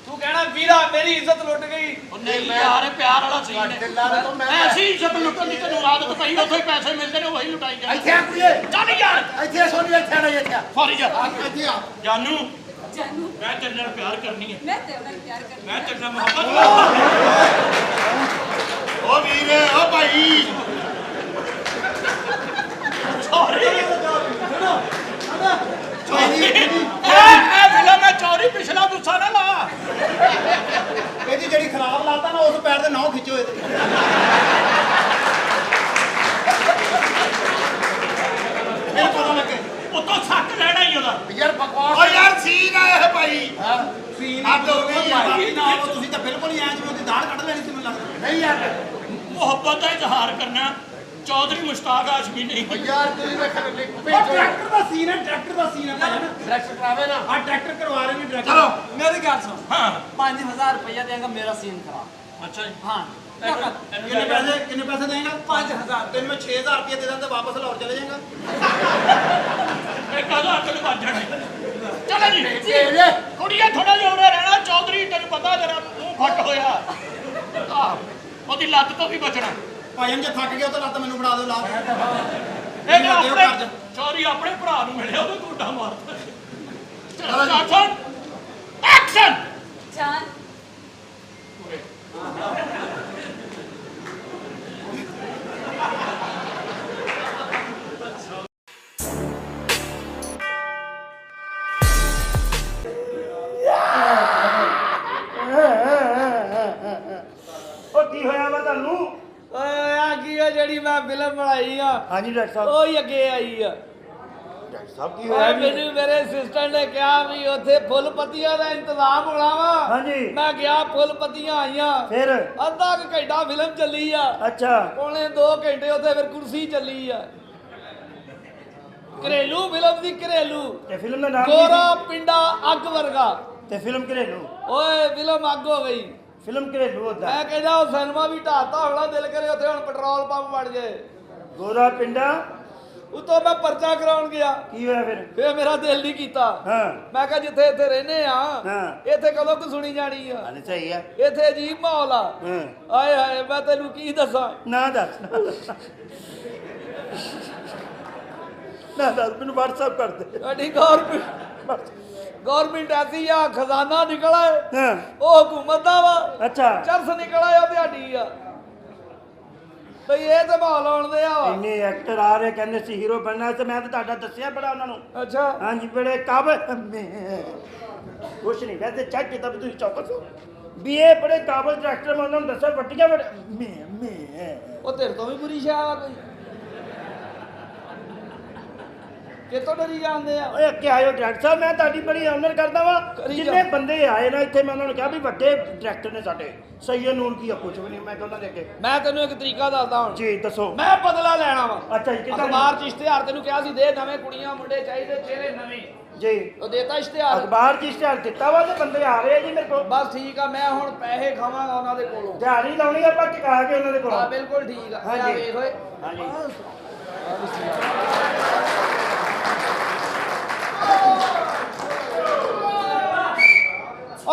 ਤੂੰ ਕਹਿਣਾ ਵੀਰਾ ਮੇਰੀ ਇੱਜ਼ਤ ਲੁੱਟ ਗਈ। ਉਹ ਨਹੀਂ ਯਾਰ ਇਹ ਪਿਆਰ ਵਾਲਾ ਸੀਨ ਤੁਹਾਡੇ ਹੈ। ਦਿਲਾਂ ਤੋਂ ਮੈਂ ਐਸੀ ਇੱਜ਼ਤ ਲੁੱਟਣ ਦੀ ਤੈਨੂੰ ਆਦਤ ਪਈ ਉੱਥੋਂ ਹੀ ਪੈਸੇ ਮਿਲਦੇ ਨੇ ਉਹੀ ਲੁਟਾਈ ਜਾਂਦੇ। ਇੱਥੇ ਆ ਕੁੜੀਏ ਚੱਲ ਯਾਰ ਇੱਥੇ ਸੋਨੀ ਇੱਥੇ ਆ ਨਹੀਂ ਇੱਥੇ ਆ ਫੌਰੀ ਜਾ ਇੱਥੇ ਆ ਜਾਨੂ ਜਾਨੂ ਮੈਂ ਤੇਰੇ ਨਾਲ ਪਿਆਰ ਕਰਨੀ ਹੈ। ਮੈਂ ਤੇਰੇ ਨਾਲ ਪਿਆਰ ਕਰਦੀ ਮੈਂ ਹਾਂ। ਤੇਰੇ ਨਾਲ ਮੁਹੱਬਤ ਓ ਵੀਰ ਓ ਭਾਈ ਸੌਰੀ ਇਹ ਫਿਲਮ ਹੈ ਚੋਰੀ ਪਿਛਲਾ ਗੁੱਸਾ ਨਾ ਲਾ। ਇਹਦੀ ਜਿਹੜੀ ਖਰਾਬ ਲਾਤਾ ਨਾ ਉਸ ਪੈਰ ਦੇ ਨਹੁੰ ਖਿੱਚੋ ਇਹਦੇ। ਫਿਰ ਪਤਾ ਲੱਗੇ ਉਤੋਂ ਸੱਕ ਲੈਣਾ ਹੀ ਉਹਦਾ। ਯਾਰ ਬਕਵਾਸ ਓ ਯਾਰ ਸੀਨ ਆ ਇਹ ਭਾਈ ਹਾਂ ਸੀਨ ਹੱਦ ਹੋ ਗਈ ਯਾਰ। ਬਾਕੀ ਨਾ ਆਓ, ਤੁਸੀਂ ਤਾਂ ਬਿਲਕੁਲ ਹੀ ਐਂ ਜਿਵੇਂ ਉਹਦੀ ਦਾੜ ਕੱਢ ਲੈਣੀ ਸੀ ਮੈਨੂੰ ਲੱਗਦਾ। ਨਹੀਂ ਯਾਰ ਮੁਹੱਬਤ ਦਾ ਇਜ਼ਹਾਰ ਕਰਨਾ ਚੌਧਰੀ ਮੁਸ਼ਤਾਕ ਆਸ਼ਮੀ ਨਹੀਂ। ਓ ਯਾਰ ਤੁਸੀਂ ਵੇਖ ਲਿਖ ਉਹ ਭੇਜੋ ਟਰੈਕਟਰ ਦਾ ਸੀਨ ਹੈ, ਟਰੈਕਟਰ ਦਾ ਸੀਨ ਹੈ ਭਾਈ ਨਾ। ਡਾਇਰੈਕਟ ਕਰਾਵੇ ਨਾ ਆ ਟਰੈਕਟਰ ਕਰਵਾ ਰਹੇ ਨੇ ਡਾਇਰੈਕਟਰ। ਚਲੋ मेरी गल सुन ਹਾਂ 5000 रुपया देंगे मेरा सीन खरा ਅੱਛਾ ਜੀ हाँ ਕਿੰਨੇ ਪੈਸੇ ਦੇਂਗਾ? 5000 ਤੈਨੂੰ ਮੈਂ 6000 ਰੁਪਏ ਦੇ ਦਾਂ ਤੇ ਵਾਪਸ ਲਾਹੌਰ ਚਲੇ ਜਾਏਗਾ। ਇਹ ਕਦੋਂ ਅਕਲ ਵੱਜ ਜਾਣੀ। ਚਲੋ ਜੀ ਭੇਜ ਕੁੜੀਆਂ ਥੋੜਾ ਜਿਹਾ ਉਰੇ ਰਹਿਣਾ। ਚੌਧਰੀ ਤੈਨੂੰ ਪਤਾ ਤੇਰਾ ਮੂੰਹ ਫੱਟ ਹੋਇਆ ਆਹ ਉਹਦੀ ਲੱਤ ਤੋਂ ਵੀ ਬਚਣਾ। ਭਾਈ ਜੇ ਥੱਕ ਗਿਆ ਤਾਂ ਲੱਤ ਮੈਨੂੰ ਫੜਾ ਦਿਓ ਲਾ। ਇਹ ਨਾ ਦਿਓ ਆਪਣੇ ਕਰਜ਼। ਚੌਧਰੀ ਆਪਣੇ ਭਰਾ ਨੂੰ ਮਿਲਿਆ ਉਹਦੇ ਗੋਡਾ ਮਾਰਦਾ। ਚਲੋ ਐਕਸ਼ਨ ਐਕਸ਼ਨ ਜਾਨ ਉਹ ਕੀ ਹੋਇਆ ਵਾ ਤੁਹਾਨੂੰ? ਓਏ ਆ ਕੀ ਆ ਜਿਹੜੀ ਮੈਂ ਫਿਲਮ ਬਣਾਈ ਆ ਹਾਂਜੀ ਡਾਕਟਰ ਸਾਹਿਬ। ਉਹ ਹੀ ਅੱਗੇ ਆਈ ਆ ਡਾਕਟਰ ਸਾਹਿਬ ਕੀ ਓਏ ਮੈਨੂੰ ਮੇਰੇ ਸਿਸਟਰ ਨੇ ਕਿਹਾ ਵੀ ਉੱਥੇ ਫੁੱਲ ਪੱਤੀਆਂ ਦਾ ਇੰਤਜ਼ਾਮ ਹੋਣਾ ਵਾ ਹਾਂਜੀ। ਮੈਂ ਗਿਆ ਫੁੱਲ ਪੱਤੀਆਂ ਆਈਆਂ ਫਿਰ ਅੱਧਾ ਕੁ ਘੰਟਾ ਫਿਲਮ ਚੱਲੀ ਆ ਅੱਛਾ ਪੌਣੇ 2 ਘੰਟੇ ਉੱਥੇ ਫਿਰ ਕੁਰਸੀ ਚੱਲੀ ਆ ਘਰੇਲੂ ਫਿਲਮ ਦੀ ਘਰੇਲੂ ਤੇ ਫਿਲਮ ਦਾ ਨਾਮ ਗੋਰਾ ਪਿੰਡਾ ਅੱਗ ਵਰਗਾ ਤੇ ਫਿਲਮ ਘਰੇਲੂ। ਓਏ ਫਿਲਮ ਅੱਗ ਹੋ ਗਈ ਫਿਲਮ ਘਰੇਲੂ ਹੁੰਦਾ। ਮੈਂ ਕਹਿੰਦਾ ਉਹ ਸਿਨੇਮਾ ਵੀ ਢਾਤਾ ਹੋਣਾ ਦਿਲ ਕਰੇ ਉੱਥੇ ਹੁਣ ਪੈਟਰੋਲ ਪੰਪ ਬਣ ਜਾਏ ਗੋਰਾ ਪਿੰਡਾ ਉਤੋਂ ਮੈਂ ਪਰਚਾ ਕਰਾਉਣ ਗਿਆ ਕੀ ਹੋਇਆ ਫਿਰ? ਫੇਰ ਮੇਰਾ ਦਿਲ ਨਹੀਂ ਕੀਤਾ ਹਾਂ ਮੈਂ ਕਿਹਾ ਜਿੱਥੇ ਇੱਥੇ ਰਹਿੰਦੇ ਆ ਹਾਂ। ਇੱਥੇ ਕਦੋਂ ਕੁ ਸੁਣੀ ਜਾਣੀ ਆ ਹਾਲੇ ਸਹੀ ਆ। ਇੱਥੇ ਅਜੀਬ ਮਾਹੌਲ ਆ ਹਾਂ ਆਏ ਹਾਏ ਮੈਂ ਤੈਨੂੰ ਕੀ ਦੱਸਾਂ ਨਾ ਦੱਸ ਨਾ ਦੱਸ ਮੈਨੂੰ WhatsApp ਕਰ ਦੇ। ਸਾਡੀ ਗੌਰਮੈਂਟ ਐਸੀ ਆ ਖਜ਼ਾਨਾ ਨਿਕਲ ਆਏ ਹਾਂ ਉਹ ਹਕੂਮਤ ਦਾ ਵਾ ਅੱਛਾ ਚਰਸ ਨਿਕਲ ਆਇਆ ਤੁਹਾਡੀ ਆ ਬਈ ਇਹ ਤੇ ਮਾਹੌਲ ਆਉਣਦੇ ਆ ਵਾ ਇੰਨੇ ਐਕਟਰ ਆ ਰਹੇ ਕਹਿੰਦੇ ਸੀ ਹੀਰੋ ਬਣਨਾ ਤੇ ਮੈਂ ਤਾਂ ਤੁਹਾਡਾ ਦੱਸਿਆ ਬੜਾ ਉਹਨਾਂ ਨੂੰ। ਅੱਛਾ ਹਾਂਜੀ ਬੜੇ ਕਾਬਲ ਕੁਛ ਨਹੀਂ ਵੈਸੇ ਚੈੱਕ ਕੀਤਾ ਵੀ ਤੁਸੀਂ ਚੌਕਸ ਹੋ ਵੀ ਇਹ ਬੜੇ ਕਾਬਲ ਡਾਇਰੈਕਟਰ ਮੈਂ ਉਹਨਾਂ ਨੂੰ ਦੱਸਿਆ ਵੱਟੀਆਂ ਬੜੇ ਮੈਂ ਉਹ ਤੇਰੇ ਤੋਂ ਵੀ ਬੁਰੀ ਸ਼ਾਹ ਆ ਕੋਈ ਕਿਤੋਂ ਡਰੀ ਜਾਂਦੇ ਆ ਓਏ ਅੱਗੇ ਆਇਓ ਡਾਇਰੈਕਟਰ ਸਾਹਿਬ ਮੈਂ ਤੁਹਾਡੀ ਬੜੀ ਆਨਰ ਕਰਦਾ ਵਾਂ। ਕਰੀ ਜਾ। ਜਿੰਨੇ ਬੰਦੇ ਆਏ ਨਾ ਇੱਥੇ ਮੈਂ ਉਹਨਾਂ ਨੂੰ ਕਿਹਾ ਵੀ ਵੱਡੇ ਡਾਇਰੈਕਟਰ ਨੇ ਸਾਡੇ ਸੈਯਦ ਨੂਰ ਕੀ ਆ ਕੁਛ ਵੀ ਨਹੀਂ ਮੈਂ ਕਿਹਾ ਉਹਨਾਂ ਦੇ ਅੱਗੇ। ਮੈਂ ਤੈਨੂੰ ਇੱਕ ਤਰੀਕਾ ਦੱਸਦਾ ਹੁਣ ਜੀ ਦੱਸੋ। ਮੈਂ ਬਦਲਾ ਲੈਣਾ ਵਾ ਅੱਛਾ ਜੀ ਕਿੱਦਾਂ? ਅਖਬਾਰ 'ਚ ਇਸ਼ਤਿਹਾਰ ਤੈਨੂੰ ਕਿਹਾ ਸੀ ਦੇ ਨਵੇਂ ਕੁੜੀਆਂ ਮੁੰਡੇ ਚਾਹੀਦੇ ਚਿਹਰੇ ਨਵੇਂ ਜੀ ਉਹ ਦੇਤਾ ਇਸ਼ਤਿਹਾਰ ਅਖਬਾਰ 'ਚ ਇਸ਼ਤਿਹਾਰ ਦਿੱਤਾ ਵਾ ਤੇ ਬੰਦੇ ਆ ਰਹੇ ਆ ਜੀ ਮੇਰੇ ਕੋਲ। ਬਸ ਠੀਕ ਆ ਮੈਂ ਹੁਣ ਪੈਸੇ ਖਾਵਾਂਗਾ ਉਹਨਾਂ ਦੇ ਕੋਲੋਂ ਦਿਹਾੜੀ ਲਾਉਣੀ ਆਪਾਂ ਟਿਕਾ ਕੇ ਉਹਨਾਂ ਦੇ ਕੋਲ। ਹਾਂ ਬਿਲਕੁਲ ਠੀਕ ਆ ਹਾਂਜੀ। ਆ ਵੇਖ ਓਏ ਹਾਂਜੀ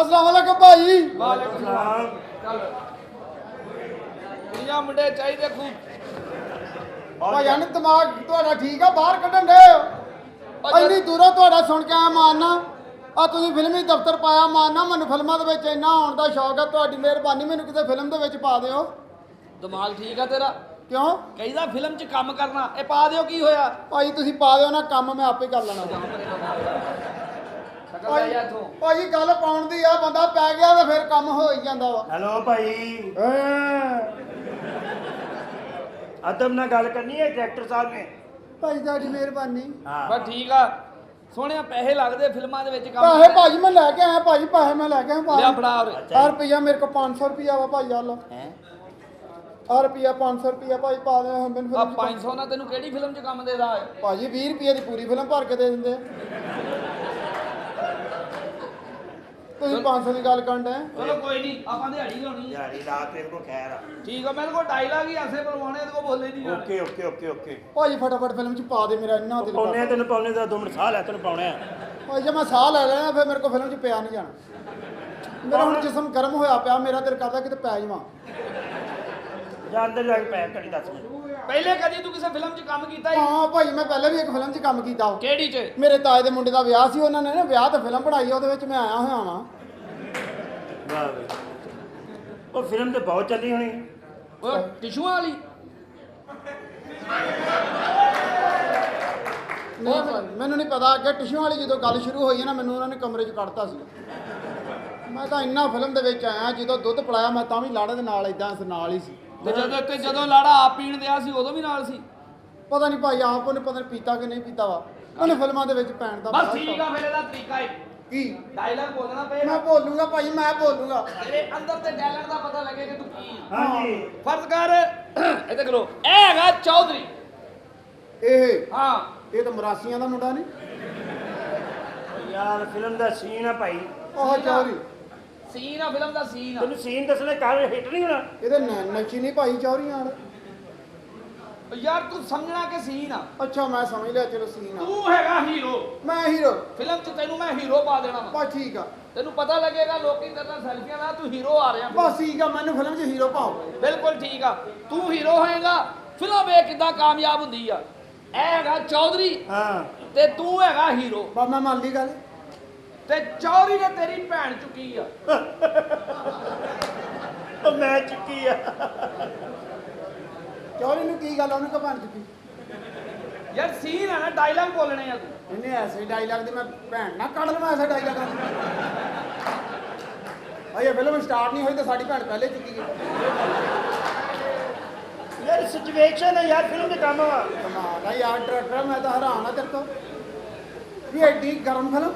ਅਸਲਾਮ ਵਾਲੇਕੁਮ ਭਾਈ ਵਾਲੇਕੁਮ ਸਲਾਮ। ਚੱਲ ਕੁੜੀਆਂ ਮੁੰਡੇ ਚਾਹੀਦੇ ਖੂਬ ਭਾਈਆਂ ਨੇ ਦਿਮਾਗ ਤੁਹਾਡਾ ਠੀਕ ਆ ਬਾਹਰ ਕੱਢਣ ਦੇ ਇੰਨੀ ਦੂਰੋਂ ਤੁਹਾਡਾ ਸੁਣ ਕੇ ਆ ਮਾਰਨਾ ਆ ਤੁਸੀਂ ਫਿਲਮੀ ਦਫ਼ਤਰ ਪਾਇਆ ਮਾਰਨਾ ਮੈਨੂੰ ਫਿਲਮਾਂ ਦੇ ਵਿੱਚ ਇੰਨਾ ਆਉਣ ਦਾ ਸ਼ੌਕ ਹੈ ਤੁਹਾਡੀ ਮਿਹਰਬਾਨੀ ਮੈਨੂੰ ਕਿਸੇ ਫਿਲਮ ਦੇ ਵਿੱਚ ਪਾ ਦਿਓ ਦਿਮਾਗ ਠੀਕ ਆ ਤੇਰਾ ਕਿਉਂ ਕਹਿੰਦਾ ਫਿਲਮ 'ਚ ਕੰਮ ਕਰਨਾ ਇਹ ਪਾ ਦਿਓ ਕੀ ਹੋਇਆ ਭਾਈ ਤੁਸੀਂ ਪਾ ਦਿਓ ਨਾ ਕੰਮ ਮੈਂ ਆਪੇ ਕਰ ਲੈਣਾ ਸ਼ਕਲ ਲੈ ਜਾ ਇੱਥੋਂ ਭਾਈ ਗੱਲ ਪਾਉਣ ਦੀ ਆ ਬੰਦਾ ਪੈ ਗਿਆ ਤਾਂ ਫਿਰ ਕੰਮ ਹੋ ਹੀ ਜਾਂਦਾ ਵਾ ਹੈਲੋ ਭਾਈ ਅਦਬ ਨਾਲ ਗੱਲ ਕਰਨੀ ਹੈ ਡਾਇਰੈਕਟਰ ਸਾਹਿਬ ਨੇ ਭਾਈ ਤੁਹਾਡੀ ਮਿਹਰਬਾਨੀ ਹਾਂ ਬਸ ਠੀਕ ਆ ਸੋਹਣਿਆ ਪੈਸੇ ਲੱਗਦੇ ਫਿਲਮਾਂ ਦੇ ਵਿੱਚ ਕੰਮ ਪੈਸੇ ਭਾਜੀ ਮੈਂ ਲੈ ਕੇ ਆਇਆ ਭਾਜੀ ਪੈਸੇ ਮੈਂ ਲੈ ਕੇ ਆਇਆ ਲਿਆ ਫੜਾ ਉਰੇ। ਆ ਰੁਪਈਆ ਮੇਰੇ ਕੋਲ 500 ਰੁਪਈਆ ਵਾ ਭਾਈ ਆ ਲਓ ਆ ਰੁਪਈਆ 500 ਰੁਪਈਆ ਭਾਈ ਪਾ ਦੇ ਮੈਨੂੰ ਆ ਫਿਲਮ 'ਚ 500 ਨਾਲ ਤੈਨੂੰ ਕਿਹੜੀ ਫਿਲਮ 'ਚ ਕੰਮ ਦੇਦਾ ਹੈ ਭਾਜੀ 20 ਰੁਪਈਏ ਦੀ ਪੂਰੀ ਫਿਲਮ ਭਰ ਕੇ ਦੇ ਦਿੰਦੇ ਤੁਸੀਂ 500 ਦੀ ਗੱਲ ਕਰਨ ਡਏ ਚਲੋ ਕੋਈ ਨਹੀਂ ਆਪਾਂ ਦਿਹਾੜੀ ਲਾਉਣੀ ਹੈ ਯਾਰੀ ਰਾਤ ਤੇਰੇ ਕੋ ਖੈਰ ਆ ਠੀਕ ਆ ਮੇਰੇ ਕੋਲ ਡਾਇਲਾਗ ਹੀ ਐਸੇ ਬਲਵਾਣੇ ਇਹਦੇ ਕੋਲ ਬੋਲੇ ਨਹੀਂ ਜਾਣੇ ਓਕੇ ਭਾਜੀ ਫਟਾਫਟ ਫਿਲਮ 'ਚ ਪਾ ਦੇ ਮੇਰਾ ਇੰਨਾ ਦਿਲ ਪਾਉਣੇ ਕਰਦਾ ਤੈਨੂੰ ਪਾਉਣੇ ਦਾ 2 ਮਿੰਟ ਸਾਹ ਲੈ ਤੈਨੂੰ ਪਾਉਣੇ ਆ ਭਾਈ ਜੇ ਮੈਂ ਸਾਹ ਲੈ ਲੈਣਾ ਫਿਰ ਮੇਰੇ ਕੋਲ ਫਿਲਮ 'ਚ ਪਿਆ ਨਹੀਂ ਜਾਣਾ ਮੇਰਾ ਹੁਣ ਜਿਸਮ ਗਰਮ ਹੋਇਆ ਪਿਆ ਮੇਰਾ ਦਿਲ ਕਰਦਾ ਕਿਤੇ ਪੈ ਜਾਵਾਂ ਜਾਂ ਅੰਦਰ ਜਾ ਕੇ ਪੈ ਘੜੀ ਦੱਸ ਮੈਨੂੰ ਪਹਿਲੇ ਕਦੀ ਤੂੰ ਕਿਸੇ ਫਿਲਮ 'ਚ ਕੰਮ ਕੀਤਾ ਹੀ ਹਾਂ ਭਾਈ ਮੈਂ ਪਹਿਲੇ ਵੀ ਇੱਕ ਫਿਲਮ 'ਚ ਕੰਮ ਕੀਤਾ ਵਾ। ਕਿਹੜੀ 'ਚ ਮੇਰੇ ਤਾਏ ਦੇ ਮੁੰਡੇ ਦਾ ਵਿਆਹ ਸੀ ਉਹਨਾਂ ਨੇ ਨਾ ਵਿਆਹ ਤੇ ਫਿਲਮ ਬਣਾਈ ਉਹਦੇ ਵਿੱਚ ਮੈਂ ਆਇਆ ਹੋਇਆ ਵਾਂ ਵਾਹ ਬਈ ਉਹ ਫਿਲਮ ਤੇ ਬਹੁਤ ਚੱਲੀ ਹੋਣੀ ਉਹ ਟਿਸ਼ੂਆਂ ਵਾਲੀ ਨਹੀਂ ਭਾਈ, ਮੈਨੂੰ ਨਹੀਂ ਪਤਾ ਕਿ ਟਿਸ਼ੂਆਂ ਵਾਲੀ ਜਦੋਂ ਗੱਲ ਸ਼ੁਰੂ ਹੋਈ ਹੈ ਨਾ ਮੈਨੂੰ ਉਹਨਾਂ ਨੇ ਕਮਰੇ 'ਚ ਕੱਢਤਾ ਸੀ ਮੈਂ ਤਾਂ ਇੰਨਾ ਫਿਲਮ ਦੇ ਵਿੱਚ ਆਇਆ ਜਦੋਂ ਦੁੱਧ ਪਿਲਾਇਆ ਮੈਂ ਤਾਂ ਵੀ ਲਾੜੇ ਦੇ ਨਾਲ ਇਦਾਂ ਨਾਲ ਹੀ ਸੀ ਤੇ ਜਦੋਂ ਲਾੜਾ ਆਪ ਪੀਣ ਦਿਆ ਸੀ ਉਦੋਂ ਵੀ ਨਾਲ ਸੀ ਪਤਾ ਨਹੀਂ ਭਾਈ ਆਪ ਉਹਨੇ ਪਤਾ ਨਹੀਂ ਪੀਤਾ ਕਿ ਨਹੀਂ ਪੀਤਾ ਵਾ ਉਹਨੇ ਫਿਲਮਾਂ ਦੇ ਵਿੱਚ ਪੈਣ ਦਾ ਬਸ ਬੜਾ ਠੀਕ ਆ ਸ਼ੌਕ। ਫਿਰ ਇਹਦਾ ਤਰੀਕਾ ਹੈ ਕੀ ਡਾਇਲਾਗ ਬੋਲਣਾ ਪਏਗਾ ਮੈਂ ਬੋਲੂੰਗਾ ਭਾਈ ਮੈਂ ਬੋਲੂੰਗਾ ਤੇਰੇ ਅੰਦਰ ਤੇ ਡਾਇਲਾਗ ਦਾ ਪਤਾ ਲੱਗੇ ਕਿ ਤੂੰ ਕੀ ਆ ਹਾਂਜੀ ਫਰਜ਼ ਕਰ ਇੱਥੇ ਕਰੋ ਇਹ ਹੈਗਾ ਚੌਧਰੀ ਇਹ ਹਾਂ ਇਹ ਤਾਂ ਮਰਾਸੀਆਂ ਦਾ ਮੁੰਡਾ ਨਹੀਂ ਯਾਰ ਫਿਲਮ ਦਾ ਸੀਨ ਆ ਭਾਈ ਉਹ ਚੌਰੀ ਸੀਨ ਆ ਫਿਲਮ ਦਾ ਸੀਨ ਆ ਤੈਨੂੰ ਸੀਨ ਦੱਸਣੇ ਕਰ ਹਿੱਟ ਨਹੀਂ ਹੋਣਾ ਇਹਦੇ ਨੱਚੀ ਨਹੀਂ ਭਾਈ ਚੌਰੀਆਂ ਵਾਲੇ ਯਾਰ ਤੂੰ ਸਮਝਣਾ ਕਿ ਸੀਨ ਆ ਅੱਛਾ ਮੈਂ ਸਮਝ ਲਿਆ ਚਲੋ ਸੀਨ ਆ ਤੂੰ ਹੈਗਾ ਹੀਰੋ ਮੈਂ ਹੀਰੋ ਫਿਲਮ 'ਚ ਤੈਨੂੰ ਮੈਂ ਹੀਰੋ ਪਾ ਦੇਣਾ ਵਾ ਬਸ ਠੀਕ ਆ ਤੈਨੂੰ ਪਤਾ ਲੱਗੇਗਾ ਲੋਕੀ ਤੇਰੇ ਨਾਲ ਸੈਲਫੀਆਂ ਨਾਲ ਤੂੰ ਹੀਰੋ ਆ ਰਿਹਾ ਬਸ ਠੀਕ ਆ ਮੈਨੂੰ ਫਿਲਮ 'ਚ ਹੀਰੋ ਪਾਓ ਬਿਲਕੁਲ ਠੀਕ ਆ ਤੂੰ ਹੀਰੋ ਹੋਏਗਾ ਫਿਲਮ ਵੇਖ ਕਿੱਦਾਂ ਕਾਮਯਾਬ ਹੁੰਦੀ ਆ ਇਹ ਹੈਗਾ ਚੌਧਰੀ ਹਾਂ ਤੇ ਤੂੰ ਹੈਗਾ ਹੀਰੋ ਬਸ ਮੈਂ ਮੰਨ ਲਈ ਗੱਲ ਤੇ ਚੌਧਰੀ ਨੇ ਤੇਰੀ ਭੈਣ ਚੁੱਕੀ ਆ ਉਹ ਮੈਂ ਚੁੱਕੀ ਆ ਚੌਰੀ ਨੂੰ ਕੀ ਗੱਲ ਉਹਨੇ ਕੋ ਬਣ ਚੁੱਕੀ ਯਾਰ ਸੀਨ ਆ ਨਾ ਡਾਇਲਾਗ ਬੋਲਣੇ ਆ ਤੂੰ ਇਹਨੇ ਐਸੇ ਡਾਇਲੌਗ ਦੇ ਮੈਂ ਭੈਣ ਨਾ ਕੱਢ ਲਵਾਂ ਐਸਾ ਡਾਇਲੌਗ ਅਜੇ ਫਿਲਮ ਸਟਾਰਟ ਨਹੀਂ ਹੋਈ ਤਾਂ ਸਾਡੀ ਭੈਣ ਪਹਿਲੇ ਚੁੱਕੀ ਗਈ ਯਾਰ ਸਿਚੁਏਸ਼ਨ ਹੈ ਯਾਰ ਫਿਲਮ ਦੇ ਕੰਮ ਆ ਕਮਾਲ ਆ ਯਾਰ ਡਾਇਰੈਕਟਰ ਮੈਂ ਤਾਂ ਹੈਰਾਨ ਆ ਤੇਰੇ ਤੋਂ ਵੀ ਐਡੀ ਗਰਮ ਫਿਲਮ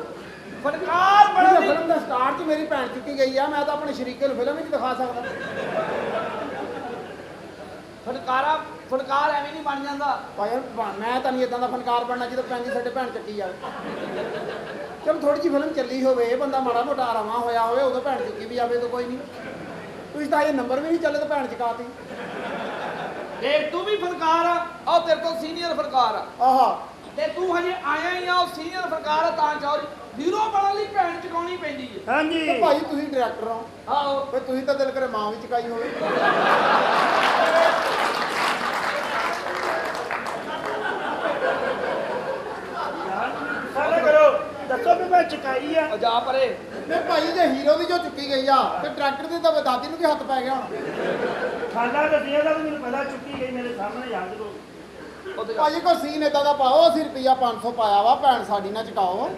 ਫਨਕਾਰ ਬੜਾ ਦੀ ਫਿਲਮ ਦਾ ਸਟਾਰਟ 'ਚ ਮੇਰੀ ਭੈਣ ਚੁੱਕੀ ਗਈ ਆ ਮੈਂ ਤਾਂ ਆਪਣੇ ਸ਼ਰੀਕੇ ਨੂੰ ਫਿਲਮ ਵਿੱਚ ਦਿਖਾ ਸਕਦਾ ਫਨਕਾਰ ਐਵੇਂ ਨਹੀਂ ਬਣ ਜਾਂਦਾ ਭਾਈ ਯਾਰ ਮੈਂ ਤਾਂ ਨਹੀਂ ਇਦਾਂ ਦਾ ਫਨਕਾਰ ਬਣਨਾ ਜਦੋਂ ਪੈਂਦੀ ਸਾਡੇ ਭੈਣ ਚੱਕੀ ਜਾਵੇ ਚਲ ਥੋੜੀ ਜਿਹੀ ਫਿਲਮ ਚੱਲੀ ਹੋਵੇ ਇਹ ਬੰਦਾ ਮਾੜਾ ਮੋਟਾ ਆਰਾਮਾ ਹੋਇਆ ਹੋਵੇ ਉਦੋਂ ਭੈਣ ਚੁੱਕੀ ਵੀ ਜਾਵੇ ਤਾਂ ਕੋਈ ਨਹੀਂ ਤੁਸੀਂ ਤਾਂ ਇਹ ਨੰਬਰ ਵੀ ਨਹੀਂ ਚੱਲੇ ਤਾਂ ਭੈਣ ਚਕਾਤੀ ਦੇਖ ਤੂੰ ਵੀ ਫਨਕਾਰ ਆ ਉਹ ਤੇਰੇ ਤੋਂ ਸੀਨੀਅਰ ਫਨਕਾਰ ਆ ਆਹਾ ਤੇ ਤੂੰ ਹਜੇ ਆਇਆ ਹੀ ਆ ਉਹ ਸੀਨੀਅਰ ਫਨਕਾਰ ਆ ਤਾਂ ਚੌਧਰੀ ਹੀਰੋ ਬਣਨ ਲਈ ਭੈਣ ਚਕਾਉਣੀ ਪੈਂਦੀ ਹੈ ਹਾਂਜੀ ਤੇ ਭਾਈ ਤੁਸੀਂ ਡਾਇਰੈਕਟਰ ਹੋ ਆਹੋ ਫਿਰ ਤੁਸੀਂ ਤਾਂ ਦਿਲ ਕਰੇ ਮਾਂ ਵੀ ਚਕਾਈ ਹੋਵੇ ਸਾਲਾ ਕਰੋ ਦੱਸੋ ਵੀ ਮੈਂ ਚੁਕਾਈ ਆ ਉਹ ਜਾ ਪਰੇ ਨਹੀਂ ਭਾਈ ਜੇ ਹੀਰੋ ਦੀ ਜੋ ਚੁੱਕੀ ਗਈ ਆ ਤੇ ਡਾਇਰੈਕਟਰ ਦੀ ਤਾਂ ਦਾਦੀ ਨੂੰ ਵੀ ਹੱਥ ਪੈ ਗਿਆ ਹੁਣ ਖਾਲਾ ਦੱਸਿਆ ਤਾਂ ਮੈਨੂੰ ਪਤਾ ਚੁੱਕੀ ਗਈ ਮੇਰੇ ਸਾਹਮਣੇ ਯਾਦ ਕਰੋ ਉਹ ਤੇ ਭਾਜੀ ਕੋਈ ਸੀਨ ਏਦਾਂ ਦਾ ਪਾਓ ਅਸੀਂ ਰੁਪਈਆ 500 ਪਾਇਆ ਵਾ ਭੈਣ ਸਾਡੀ ਨਾ ਚਕਾਓ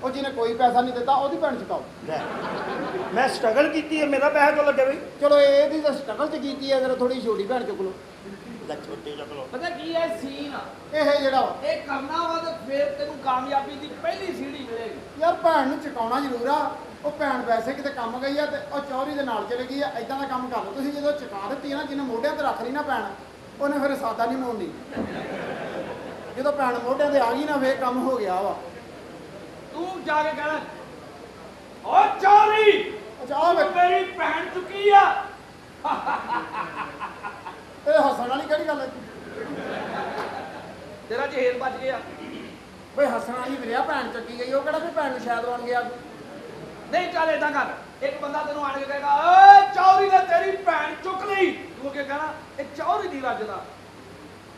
ਉਹ ਜਿਹਨੇ ਕੋਈ ਪੈਸਾ ਨਹੀਂ ਦਿੱਤਾ ਉਹਦੀ ਭੈਣ ਚਕਾਓ ਲੈ ਮੈਂ ਸਟਰਗਲ ਕੀਤੀ ਹੈ ਮੇਰਾ ਪੈਸਾ ਕਿਉਂ ਲੱਗੇ ਬਈ ਚਲੋ ਇਹਦੀ ਤਾਂ ਸਟਰਗਲ ਚ ਕੀਤੀ ਹੈ ਅਗਰ ਥੋੜੀ ਛੋਟੀ ਭੈਣ ਚੁੱਕ ਲਓ ਲੈ ਛੋਟੇ ਚੱਕ ਲੋ ਪਤਾ ਕੀ ਹੈ ਸੀਨ ਆ ਇਹ ਜਿਹੜਾ ਵਾ, ਇਹ ਕਰਨਾ ਵਾ ਤੇ ਫਿਰ ਤੈਨੂੰ ਕਾਮਯਾਬੀ ਦੀ ਪਹਿਲੀ ਸੀੜੀ ਮਿਲੇਗੀ ਯਾਰ ਭੈਣ ਨੂੰ ਚਕਾਉਣਾ ਜ਼ਰੂਰ ਆ ਉਹ ਭੈਣ ਵੈਸੇ ਕਿਤੇ ਕੰਮ ਗਈ ਆ ਤੇ ਉਹ ਚੌਰੀ ਦੇ ਨਾਲ ਚਲੇ ਗਈ ਆ ਐਦਾਂ ਦਾ ਕੰਮ ਕਰ ਲਓ ਤੁਸੀਂ ਜਦੋਂ ਚਕਾ ਦਿੱਤੀ ਆ ਨਾ ਜਿਹਨੇ ਮੋਢਿਆਂ ਤੇ ਰੱਖ ਲਈ ਨਾ ਭੈਣ ਉਹਨੇ ਫਿਰ ਸਾਦਾ ਨਹੀਂ ਮੋੜਨੀ ਜਦੋਂ ਭੈਣ ਮੋਢਿਆਂ ਤੇ ਆ ਗਈ ਨਾ ਫੇਰ ਕੰਮ ਹੋ ਗਿਆ ਵਾ ਤੂੰ ਜਾ ਕੇ ਕਹਿਣਾ ਓ ਚੌਧਰੀ ਅੱਛਾ ਆ ਵੇ ਮੇਰੀ ਭੈਣ ਚੁੱਕੀ ਆ ਇਹ ਹੱਸਣ ਵਾਲੀ ਕਿਹੜੀ ਗੱਲ ਹੈ ਤੇਰਾ ਜਹੇਲ ਬਚ ਗਿਆ ਬਈ ਹੱਸਣ ਵਾਲੀ ਵੀਰਿਆ ਭੈਣ ਚੱਕੀ ਗਈ ਉਹ ਕਿਹੜਾ ਵੀ ਭੈਣ ਨੂੰ ਸ਼ਾਇਦ ਬਣ ਗਿਆ ਨਹੀਂ ਚੱਲ ਏਦਾਂ ਕਰ ਇੱਕ ਬੰਦਾ ਤੈਨੂੰ ਆਣ ਕੇ ਕਹੇਗਾ ਓਏ ਚੌਧਰੀ ਨੇ ਤੇਰੀ ਭੈਣ ਚੁੱਕ ਲਈ ਤੂੰ ਕੀ ਕਹਿਣਾ ਇਹ ਚੌਧਰੀ ਦੀ ਰੱਜਦਾ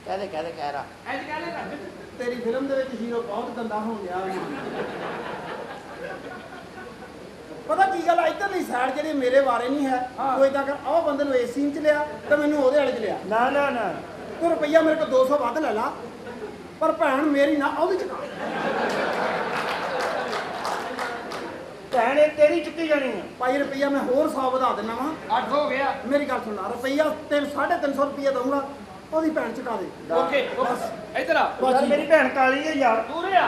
ਕਹਦੇ ਕਹਿ ਰਾ ਐਂ ਕਹਿੰਦੇ ਕਰ ਤੇਰੀ ਫਿਲਮ ਦੇ ਵਿੱਚ ਹੀਰੋ ਬਹੁਤ ਗੰਦਾ ਹੋ ਗਿਆ ਪਤਾ ਕੀ ਗੱਲ ਆ, ਇੱਧਰਲੀ ਸਾਈਡ ਜਿਹੜੀ ਮੇਰੇ ਬਾਰੇ ਨਹੀਂ ਹੈ, ਕੋਈ ਤਾਂ ਕਰ ਆਹ ਬੰਦੇ ਨੂੰ ਇਸ ਸੀਨ 'ਚ ਲਿਆ ਤੇ ਮੈਨੂੰ ਉਹਦੇ ਵਾਲੇ 'ਚ ਲਿਆ। ਨਾ ਨਾ ਨਾ ਤੂੰ ਰੁਪਈਆ ਮੇਰੇ ਕੋਲ 200 ਵੱਧ ਲੈ ਲਾ, ਪਰ ਭੈਣ ਮੇਰੀ ਨਾ ਉਹਦੇ 'ਚ ਕਰ। ਭੈਣ ਇਹ ਤੇਰੀ ਚੁੱਕੀ ਜਾਣੀ ਆ। ਭਾਈ ਰੁਪਈਆ ਮੈਂ ਹੋਰ 100 ਵਧਾ ਦਿੰਦਾ ਵਾਂ। 8 ਹੋ ਗਿਆ। ਮੇਰੀ ਗੱਲ ਸੁਣਾ, ਰੁਪਈਆ 350 ਰੁਪਈਆ ਦਊਂਗਾ, ਉਹਦੀ ਭੈਣ ਚੁਕਾ ਦੇ। ਓਕੇ ਇੱਧਰ ਆ। ਯਾਰ ਮੇਰੀ ਭੈਣ ਕਾਲੀ ਹੈ ਯਾਰ। ਦੂਰੇ ਆ।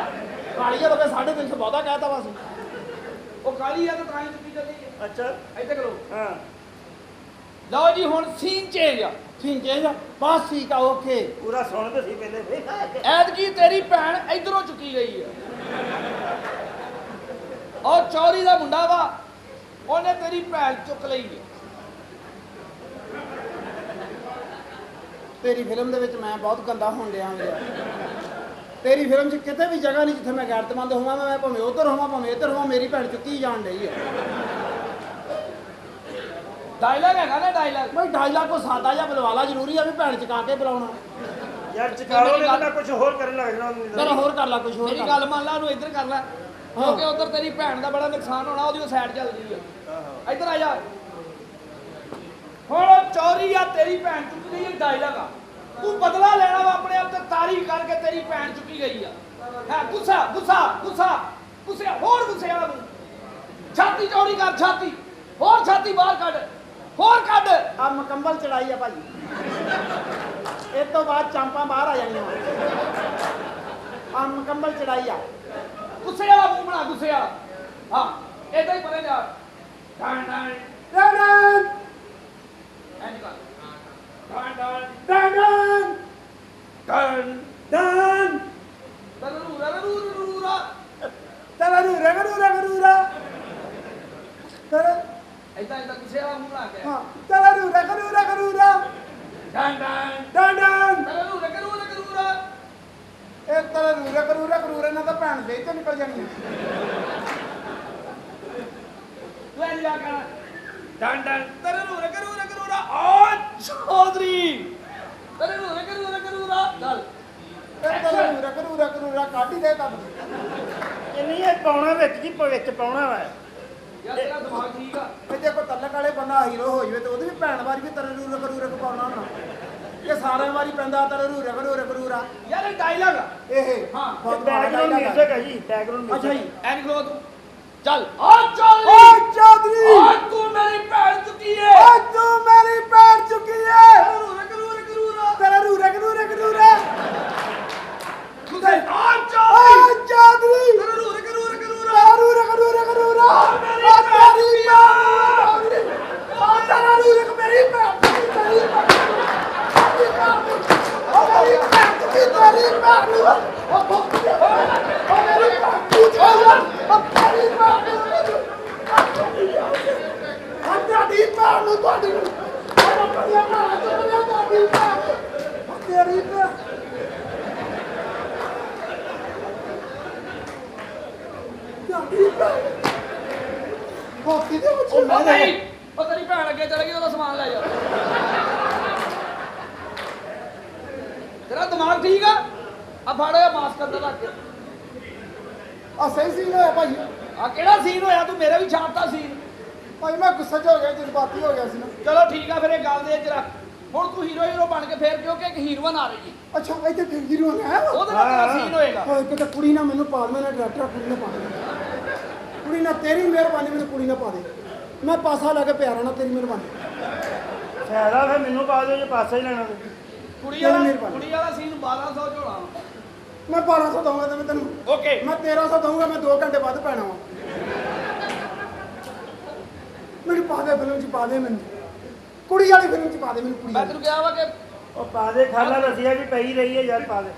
ਕਾਲੀਆ ਤਾਂ 350 ਬਹੁਤਾ ਕਹਿਤਾ ਬਸ। ਉਹ ਕਾਲੀ ਆ ਤਾਂ ਤਾਂ ਹੀ ਚੁੱਕੀ ਚੱਲੀ ਹੈ। ਅੱਛਾ ਇੱਥੇ ਕਰੋ। ਹਾਂ ਲਓ ਜੀ ਹੁਣ ਸੀਨ ਚੇਂਜ ਆ। ਠੀਕ ਹੈ, ਬਸ ਠੀਕ ਆ, ਓਕੇ। ਪੂਰਾ ਸੁਣ ਤੇ ਸੀ ਪਹਿਲੇ। ਐਤਕੀ ਤੇਰੀ ਭੈਣ ਇਧਰੋਂ ਚੁੱਕੀ ਗਈ ਆ। ਉਹ ਚੌਰੀ ਦਾ ਮੁੰਡਾ ਵਾ, ਉਹਨੇ ਤੇਰੀ ਭੈਣ ਚੁੱਕ ਲਈ ਹੈ। ਤੇਰੀ ਫਿਲਮ ਦੇ ਵਿੱਚ ਮੈਂ ਬਹੁਤ ਗੰਦਾ ਹੋਣ ਡਿਆ ਮੇਰਾ। ਤੇਰੀ ਫਿਲਮ 'ਚ ਕਿਤੇ ਵੀ ਜਗ੍ਹਾ ਨਹੀਂ ਜਿੱਥੇ ਮੈਂ ਗੈਰਤਮੰਦ ਹੋਵਾਂ, ਮੈਂ ਭਾਵੇਂ ਉੱਧਰ ਹੋਵਾਂ ਭਾਵੇਂ ਇੱਧਰ ਹੋਵਾਂ, ਮੇਰੀ ਭੈਣ ਚੁੱਕੀ ਜਾਣ ਡਈ ਹੈ। ਡਾਇਲੌਗ ਹੈਗਾ ਨਾ ਡਾਇਲੌਗ। ਬਈ ਡਾਇਲਾਗ ਕੋ ਸਾਦਾ ਜਿਹਾ ਬੁਲਵਾਲਾ ਜ਼ਰੂਰੀ ਆ ਵੀ ਭੈਣ ਚਕਾ ਕੇ ਬੁਲਾਉਣਾ। ਯਾਰ ਚਕਾਰੋ ਨੇ ਤਾਂ ਕੁਝ ਹੋਰ ਕਰਨ ਲੱਗ ਜਾਣਾ ਉਹਨੂੰ। ਚਲੋ ਹੋਰ ਕਰ ਲਾ, ਕੁਝ ਹੋਰ ਮੇਰੀ ਕਰ ਗੱਲ ਮੰਨ ਲਾ, ਉਹਨੂੰ ਇੱਧਰ ਕਰ ਲੈ ਕਿਉਂਕਿ ਉੱਧਰ ਤੇਰੀ ਭੈਣ ਦਾ ਬੜਾ ਨੁਕਸਾਨ ਹੋਣਾ, ਉਹਦੀ ਸਾਈਡ ਚੱਲਦੀ ਆ। ਇੱਧਰ ਆ ਜਾ। ਹੁਣ ਉਹ ਚੌਰੀ ਆ, ਤੇਰੀ ਭੈਣ ਚੁੱਕ ਗਈ ਹੈ। ਡਾਇਲੌਗ ਆ, ਤੂੰ ਬਦਲਾ ਲੈਣਾ ਵਾ ਆਪਣੇ ਆਪ ਤੇ ਤਾਰੀਫ ਕਰਕੇ ਤੇਰੀ ਭੈਣ ਚੁੱਕੀ ਗਈ ਆ। ਹੈ ਗੁੱਸਾ ਗੁੱਸਾ ਗੁੱਸਾ ਗੁੱਸੇ, ਹੋਰ ਗੁੱਸੇ ਵਾਲਾ ਤੂੰ। ਛਾਤੀ ਚੌੜੀ ਕਰ, ਛਾਤੀ ਹੋਰ, ਛਾਤੀ ਬਾਹਰ ਕੱਢ, ਹੋਰ ਕੱਢ। ਆ ਮੁਕੰਮਲ ਚੜਾਈ ਆ ਭਾਜੀ। ਇਹ ਤੋਂ ਬਾਅਦ ਚਾਂਪਾਂ ਬਾਹਰ ਆ ਜਾਣੀਆਂ। ਆ ਮੁਕੰਮਲ ਚੜਾਈ ਆ। ਗੁੱਸੇ ਵਾਲਾ ਮੂੰਹ ਬਣਾ, ਗੁੱਸੇ ਵਾਲਾ। ਹਾਂ ਏਦਾਂ ਹੀ ਪਰੇ ਜਾ। ਡਾਂ ਡਾਂ ਡਾਂਡਨ ਐਂ ਕਰ। ਡਾਂ ਡਾਂ ਡਾਂਡਨ ਡਾਂ ਡਾਂਡ ਰੂਰਾ ਰੂਰਾ। ਤਰੂ ਰਗਰੂ ਤਰ ਏਦਾਂ ਏਦਾਂ ਗੁੱਸੇ ਵਾਲਾ ਮੂੰਹ ਬਣਾ ਕੇ। ਹਾਂ ਤਰੂ ਰਗਰੂ ਡਾਂ ਡਾਂ ਡਾਂਡਨ ਰੂਰਾ। ਇਹ ਤਰੂ ਰਗਰੂ ਇਹਨਾਂ ਤਾਂ ਭੈਣ ਦੇ ਤੇ ਨਿਕਲ ਜਾਣੀ ਤੂੰ ਐਂ ਜਾ ਕਰ। ਡਾਂ ਡਾਂ ਰੂਰਾ। ਓ ਚੌਧਰੀ ਰੂਰਾ। ਚੱਲ ਇਹ ਤਰੂ ਰਗਰੂ ਕਾਢੀ ਦੇ ਤਾਂ ਇਹ ਨਹੀਂ ਇਹ ਪਾਉਣਾ ਵਿੱਚ ਕੀ ਵਿੱਚ ਪਾਉਣਾ ਵਾ। ਯਾਰ ਤੇਰਾ ਦਿਮਾਗ ਠੀਕ ਆ। ਇਹ ਜੇ ਕੋਈ ਤਲਕ ਵਾਲੇ ਬੰਦਾ ਹੀਰੋ ਹੋ ਜਵੇ ਤੇ ਉਹਦੀ ਵੀ ਭੈਣ ਵਾਰੀ ਵੀ ਤਰੂ ਰਗਰੂ ਪਾਉਣਾ ਹੋਣਾ। ਇਹ ਸਾਰਿਆਂ ਵਾਰੀ ਪੈਂਦਾ ਤਰੂ ਰਗਰੂ ਯਾਰ ਇਹ ਡਾਇਲੌਗ ਆ। ਇਹ ਹਾਂ ਬੈਕਗ੍ਰਾਉਂਡ ਮਿਊਜ਼ਿਕ ਹੈ ਜੀ, ਬੈਕਗ੍ਰਾਉਂਡ ਅੱਛਾ ਜੀ। ਐਂ ਖਲੋ ਤੂੰ। ਚੱਲ ਓ ਚੌਧਰੀ। ਓ ਚੌਧਰੀ, ਓ ਤੂੰ ਮੇਰੀ ਭੈਣ ਚੁੱਕੀ ਏ। ਓ ਤੂੰ ਮੇਰੀ ਭੈਣ ਚੁੱਕੀ ਹੈ। ਤਰੂ ਰਗਰੂ ਗੁੱਸੇ ਓ ਓ ਚੌਧਰੀ। ਚੌਧਰੀ, ਤਰੂ ਰਗਰੂ ਓ ਤੇਰੀ ਭੈਣ ਓ ਤਰੂ ਰਗ ਮੇਰੀ ਭੈਣ ਤੇਰੀ ਉਹ ਨਹੀਂ, ਉਹ ਤੇਰੀ ਭੈਣ ਅੱਗੇ ਚਲੇ ਗਈ, ਉਹਦਾ ਸਮਾਨ ਲੈ ਜਾ। ਤੇਰਾ ਦਿਮਾਗ ਠੀਕ ਆ? ਆ ਫੜ ਇਹ ਮਾਸਕ ਅੰਦਰ ਰੱਖ ਕੇ। ਆ ਸਹੀ ਸੀਨ ਹੋਇਆ ਭਾਈ। ਆ ਕਿਹੜਾ ਸੀਨ ਹੋਇਆ? ਤੂੰ ਮੇਰੇ ਵੀ ਛਾਪਤਾ ਸੀਨ। ਭਾਈ ਮੈਂ ਗੁੱਸੇ 'ਚ ਹੋ ਗਿਆ, ਜਜ਼ਬਾਤੀ ਹੋ ਗਿਆ ਸੀ ਨਾ। ਚਲੋ ਠੀਕ ਆ, ਫਿਰ ਇਹ ਗੱਲ ਦੇ ਵਿੱਚ ਰੱਖ। ਹੁਣ ਤੂੰ ਹੀਰੋ ਬਣ ਕੇ ਫੇਰ ਕਿਉਂਕਿ ਇੱਕ ਹੀਰੋਇਨ ਆ ਰਹੀ ਹੈ, ਅੱਛਾ ਇੱਥੇ ਫਿਰ ਹੀਰੋ ਹੈ ਉਹਦੇ ਨਾਲ ਤੇਰਾ ਸੀਨ ਹੋਏਗਾ। ਓਏ ਕਿਤੇ ਕੁੜੀ ਨਾ ਮੈਨੂੰ ਪਾ ਦੇ, ਮੈਂ ਡਾਇਰੈਕਟਰ ਕੁੜੀ ਨਾ ਪਾ ਦੇ। ਕੁੜੀ ਨਾ ਤੇਰੀ ਮਿਹਰਬਾਨੀ, ਮੈਨੂੰ ਕੁੜੀ ਨਾ ਪਾ ਦੇ। ਮੈਂ ਪਾਸਾ ਲਾ ਕੇ ਪਿਆਰਾ ਨਾ, ਤੇਰੀ ਮਿਹਰਬਾਨੀ। ਫਾਇਦਾ ਫਿਰ ਮੈਨੂੰ ਪਾ ਦਿਓ ਜੇ ਪਾਸਾ ਹੀ ਲੈਣਾ ਤੇ। ਕੁੜੀ ਵਾਲਾ ਸੀਨ 1200 ਝੋਲਾ। ਮੈਂ 1200 ਦਊਂਗਾ ਤੇ ਮੈਂ ਤੈਨੂੰ ਓਕੇ ਮੈਂ 1300 ਦਊਂਗਾ, ਮੈਂ 2 ਘੰਟੇ ਵੱਧ ਪੈਣਾ ਵਾ। ਮੈਨੂੰ ਪਾ ਦੇ ਫਿਲਮ 'ਚ, ਪਾ ਦੇ ਮੈਨੂੰ ਕੁੜੀ ਵਾਲੀ ਫਿਲਮ 'ਚ ਪਾ ਦੇ ਮੈਨੂੰ ਕੁੜੀ ਮੈਂ ਵਾਲੀ। ਤੈਨੂੰ ਕਿਹਾ ਵਾ ਕਿ ਉਹ ਪਾ ਦੇ, ਖਾਲਾ ਰਸੀਆ ਵੀ ਪਈ ਰਹੀ ਹੈ ਯਾਰ, ਪਾ ਦੇ।